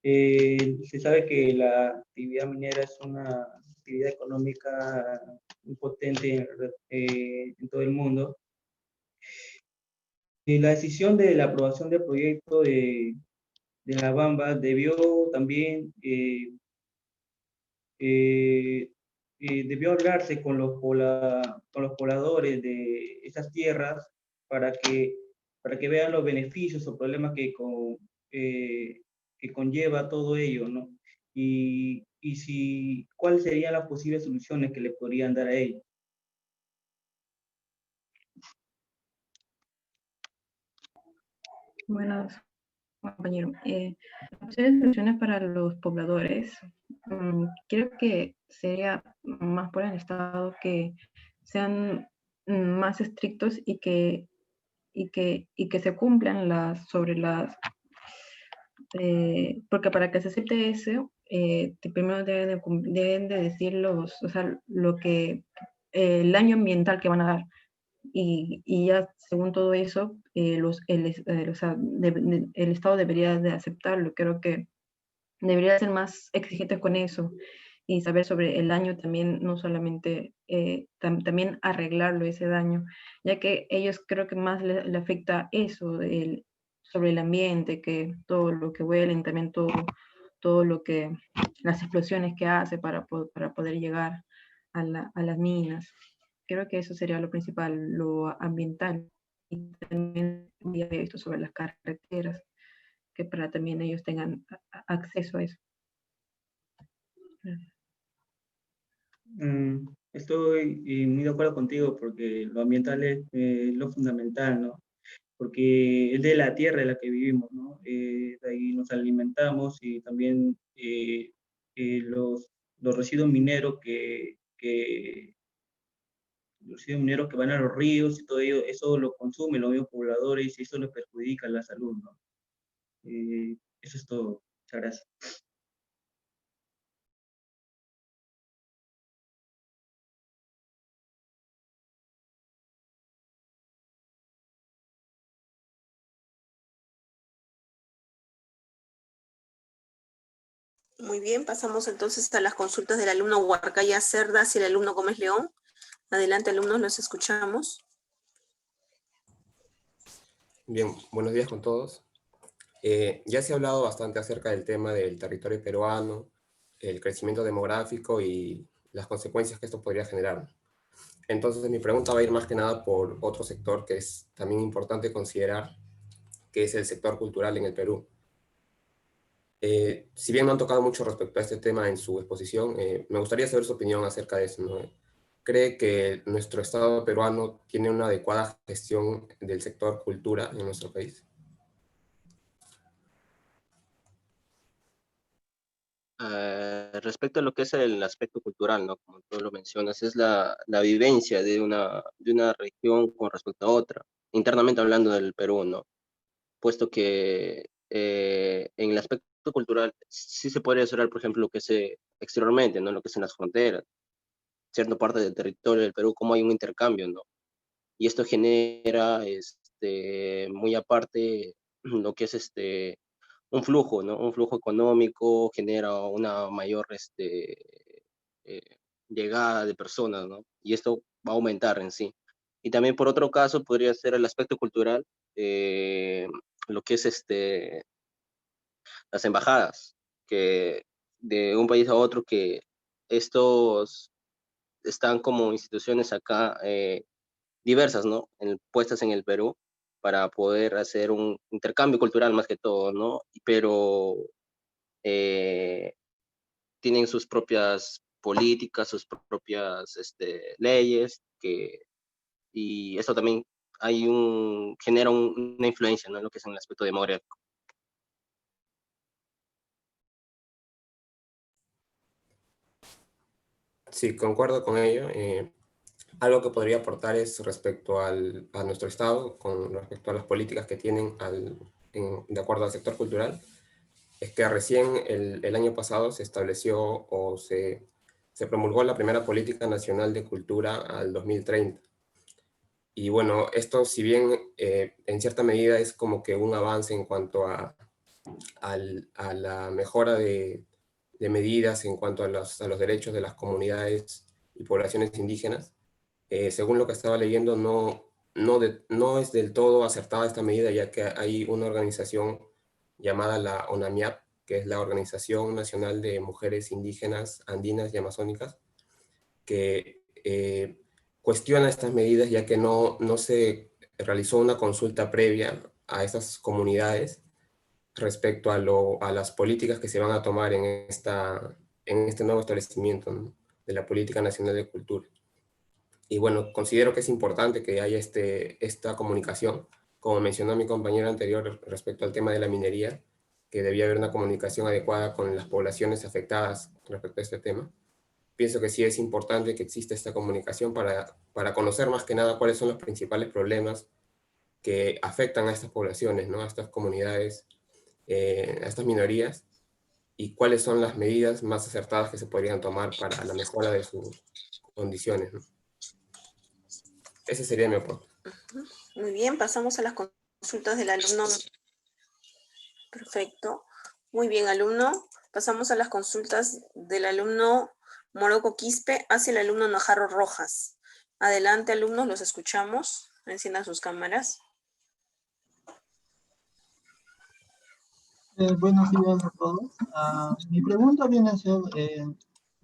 se sabe que la actividad minera es una actividad económica muy potente en todo el mundo. La decisión de la aprobación del proyecto de la Bamba debió también debió hablarse con los pobladores de esas tierras para que vean los beneficios o problemas que conlleva todo ello, ¿no? Y cuáles serían las posibles soluciones que le podrían dar a ellos. Buenas, compañero. Posibles soluciones para los pobladores. Creo que sería más por el Estado que sean más estrictos y que se cumplan porque para que se acepte eso, primero deben de decir o sea, el daño ambiental que van a dar. Y ya según todo eso, el Estado debería de aceptarlo. Creo que debería ser más exigentes con eso y saber sobre el daño también, no solamente también arreglarlo, ese daño, ya que ellos creo que más le afecta eso, sobre el ambiente, que todo lo que huelen, también todo lo que, las explosiones que hace para poder llegar a las minas. Creo que eso sería lo principal, lo ambiental. Y también había visto sobre las carreteras, que para también ellos tengan acceso a eso. Estoy muy de acuerdo contigo porque lo ambiental es lo fundamental, ¿no? Porque es de la tierra en la que vivimos, ¿no? De ahí nos alimentamos y también los residuos mineros los residuos mineros que van a los ríos y todo ello, eso lo consumen los mismos pobladores y eso les perjudica la salud, ¿no? Eso es todo. Muchas gracias. Muy bien, pasamos entonces a las consultas del alumno Huarcaya Cerdas y el alumno Gómez León. Adelante, alumnos, los escuchamos. Bien, buenos días con todos. Ya se ha hablado bastante acerca del tema del territorio peruano, el crecimiento demográfico y las consecuencias que esto podría generar. Entonces mi pregunta va a ir más que nada por otro sector que es también importante considerar, que es el sector cultural en el Perú. Si bien no han tocado mucho respecto a este tema en su exposición, me gustaría saber su opinión acerca de eso, ¿no? ¿Cree que nuestro Estado peruano tiene una adecuada gestión del sector cultura en nuestro país? Respecto a lo que es el aspecto cultural, ¿no? Como tú lo mencionas, es la vivencia de una región con respecto a otra, internamente hablando del Perú, ¿no? Puesto que en el aspecto cultural sí se podría observar, por ejemplo, lo que es exteriormente, ¿no? Lo que es en las fronteras, cierta parte del territorio del Perú, cómo hay un intercambio, ¿no? Y esto genera, muy aparte, lo que es un flujo, ¿no? Un flujo económico, genera una mayor eh, llegada de personas, ¿no? Y esto va a aumentar en sí. Y también por otro caso podría ser el aspecto cultural, lo que es las embajadas, que de un país a otro que estos están como instituciones acá diversas, ¿no? Puestas en el Perú para poder hacer un intercambio cultural más que todo, ¿no? Pero tienen sus propias políticas, sus propias leyes, y eso también genera una influencia, ¿no? En lo que es en el aspecto demográfico. Sí, concuerdo con ello. Algo que podría aportar es respecto a nuestro Estado, con respecto a las políticas que tienen de acuerdo al sector cultural, es que recién el año pasado se estableció o se promulgó la primera Política Nacional de Cultura al 2030. Y bueno, esto si bien en cierta medida es como que un avance en cuanto a la mejora de medidas en cuanto a los derechos de las comunidades y poblaciones indígenas, según lo que estaba leyendo, no es del todo acertada esta medida, ya que hay una organización llamada la ONAMIAP, que es la Organización Nacional de Mujeres Indígenas, Andinas y Amazónicas, que cuestiona estas medidas, ya que no se realizó una consulta previa a estas comunidades respecto a las políticas que se van a tomar en este nuevo establecimiento, ¿no? De la Política Nacional de Cultura. Y bueno, considero que es importante que haya esta comunicación, como mencionó mi compañero anterior respecto al tema de la minería, que debía haber una comunicación adecuada con las poblaciones afectadas respecto a este tema. Pienso que sí es importante que exista esta comunicación para conocer más que nada cuáles son los principales problemas que afectan a estas poblaciones, ¿no? A estas comunidades, a estas minorías, y cuáles son las medidas más acertadas que se podrían tomar para la mejora de sus condiciones, ¿no? Ese sería mi aporte. Muy bien, pasamos a las consultas del alumno. Perfecto. Muy bien, alumno. Pasamos a las consultas del alumno Moroco Quispe hacia el alumno Najarro Rojas. Adelante, alumnos, los escuchamos. Enciendan sus cámaras. Buenos días a todos. Mi pregunta viene a ser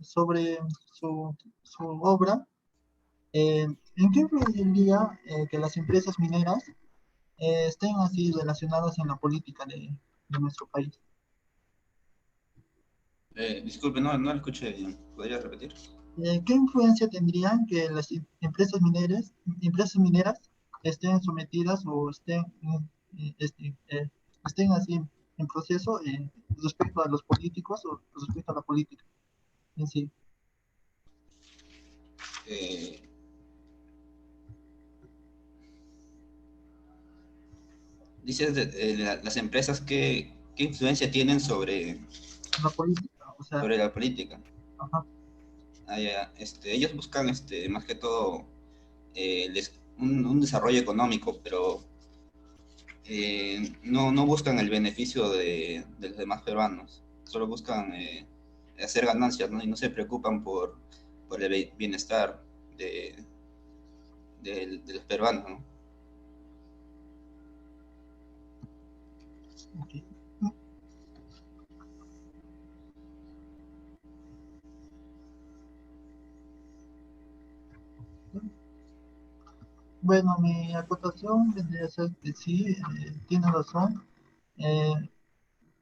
sobre su obra. ¿En qué influiría que las empresas mineras estén así relacionadas en la política de nuestro país? Disculpe, no lo escuché bien. ¿Podría repetir? ¿Qué influencia tendrían que las empresas mineras estén sometidas o estén así en proceso respecto a los políticos o respecto a la política en sí? Dices las empresas qué influencia tienen sobre La política, o sea, sobre la política. ajá. Ellos buscan más que todo un desarrollo económico, pero no buscan el beneficio de los demás peruanos, solo buscan hacer ganancias, ¿no? Y no se preocupan por el bienestar de los peruanos, ¿no? Okay. Bueno, mi acotación vendría a ser que sí, tiene razón, eh,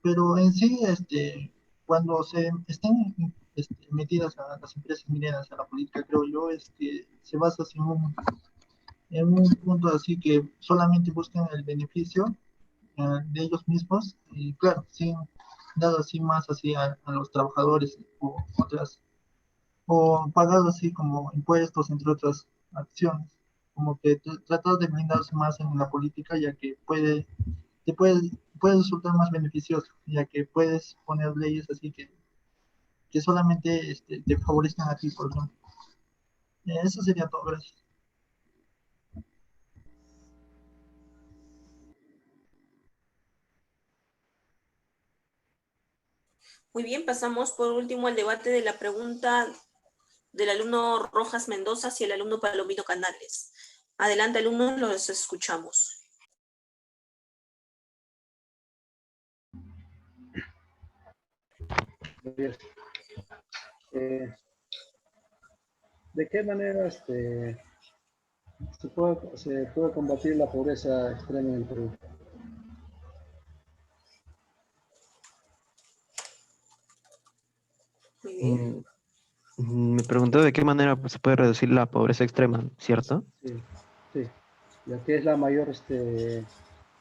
pero en sí, cuando se estén metidas a las empresas mineras, a la política, creo yo, es que se basa en un punto así que solamente buscan el beneficio de ellos mismos y claro, sin dado así más así a los trabajadores o otras, o pagado así como impuestos, entre otras acciones, como que tratar de blindarse más en la política, ya que te puede resultar más beneficioso, ya que puedes poner leyes así que solamente te favorezcan a ti, por ejemplo. Eso sería todo, gracias. Muy bien, pasamos por último al debate de la pregunta del alumno Rojas Mendoza y el alumno Palomino Canales. Adelante, alumnos, los escuchamos. ¿De qué manera se puede combatir la pobreza extrema en el Perú? Muy bien. Me preguntó de qué manera pues, se puede reducir la pobreza extrema, ¿cierto? Sí, sí. Ya que es la mayor,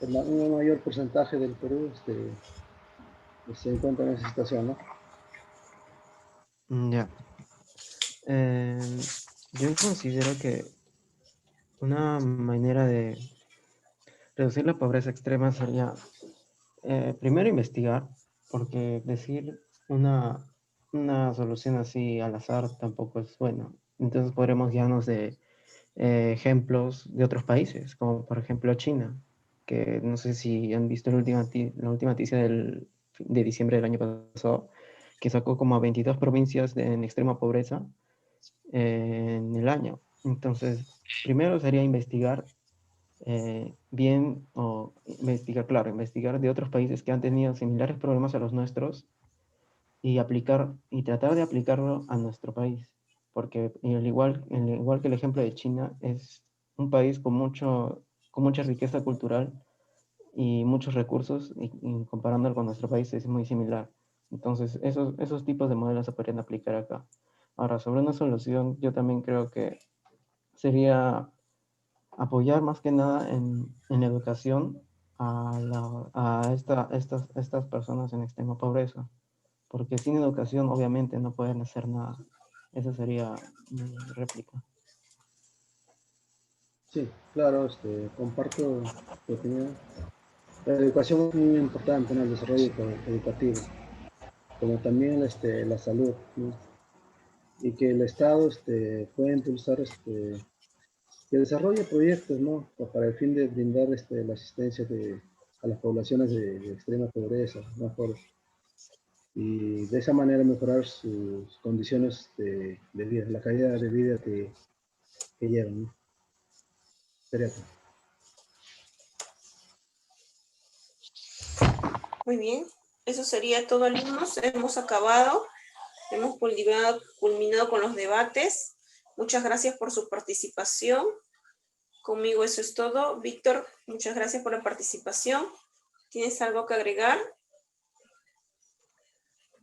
un mayor porcentaje del Perú se encuentra en esa situación, ¿no? Ya. Yo considero que una manera de reducir la pobreza extrema sería primero investigar, porque decir una solución así al azar tampoco es bueno. Entonces podremos guiarnos de ejemplos de otros países, como por ejemplo China, que no sé si han visto la última noticia de diciembre del año pasado, que sacó como a 22 provincias en extrema pobreza en el año. Entonces, primero sería investigar bien, o investigar de otros países que han tenido similares problemas a los nuestros y tratar de aplicarlo a nuestro país. Porque al igual que el ejemplo de China, es un país con mucha riqueza cultural y muchos recursos, y comparándolo con nuestro país es muy similar. Entonces, esos tipos de modelos se podrían aplicar acá. Ahora, sobre una solución, yo también creo que sería apoyar más que nada en educación a estas personas en extrema pobreza, porque sin educación obviamente no pueden hacer nada. Esa sería mi réplica. Sí, claro, comparto tu opinión. La educación es muy importante en el desarrollo educativo, como también la salud, ¿no? Y que el Estado pueda impulsar que desarrolle proyectos, ¿no? Para el fin de brindar la asistencia a las poblaciones de extrema pobreza, mejor, y de esa manera mejorar sus condiciones de vida, la calidad de vida que llevan, ¿no? Sería todo. Muy bien, eso sería todo, alumnos. Hemos acabado, hemos culminado con los debates. Muchas gracias por su participación. Conmigo eso es todo. Víctor, muchas gracias por la participación. ¿Tienes algo que agregar?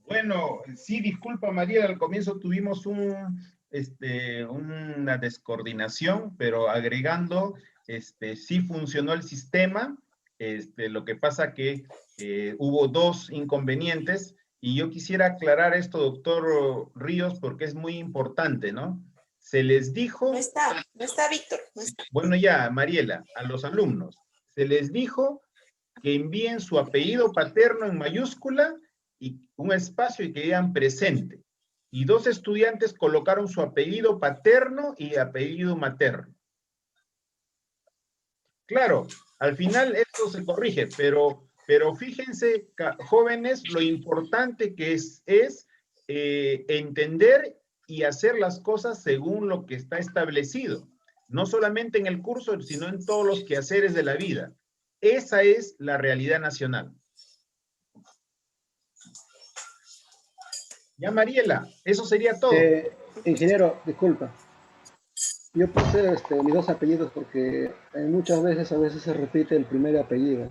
Bueno, sí, disculpa María, al comienzo tuvimos un una descoordinación, pero agregando, sí funcionó el sistema. Lo que pasa que hubo dos inconvenientes, y yo quisiera aclarar esto, doctor Ríos, porque es muy importante, ¿no? Se les dijo... No está Víctor. No está. Bueno, ya, Mariela, a los alumnos, se les dijo que envíen su apellido paterno en mayúscula y un espacio y que digan presente. Y dos estudiantes colocaron su apellido paterno y apellido materno. Claro, al final esto se corrige, pero fíjense, jóvenes, lo importante que es entender y hacer las cosas según lo que está establecido. No solamente en el curso, sino en todos los quehaceres de la vida. Esa es la realidad nacional. Ya, Mariela, eso sería todo. Ingeniero, disculpa. Yo puse mis dos apellidos porque muchas veces, a veces se repite el primer apellido.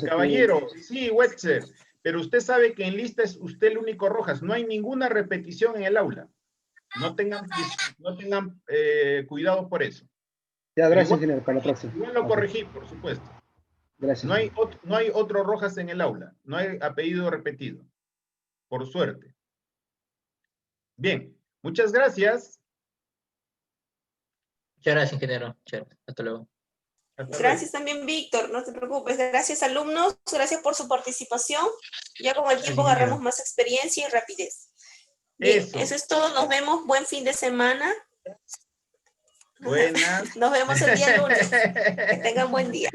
Caballero, sí, Wetzer, pero usted sabe que en lista es usted el único Rojas. No hay ninguna repetición en el aula. No tengan cuidado por eso. Ya, gracias, ingeniero, para la próxima. Igual lo corregí, por supuesto. Gracias. No hay otro Rojas en el aula. No hay apellido repetido. Por suerte. Bien, muchas gracias. Muchas gracias, ingeniero. Hasta luego. Gracias también, Víctor, no te preocupes. Gracias, alumnos. Gracias por su participación. Ya con el tiempo agarramos más experiencia y rapidez. Bien, eso es todo. Nos vemos. Buen fin de semana. Buenas. Nos vemos el día lunes. Que tengan buen día.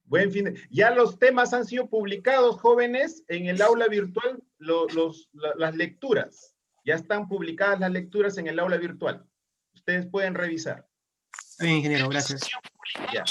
Buen fin de... Ya los temas han sido publicados, jóvenes, en el aula virtual, las lecturas. Ya están publicadas las lecturas en el aula virtual. Ustedes pueden revisar. Bien, ingeniero, gracias. Ya.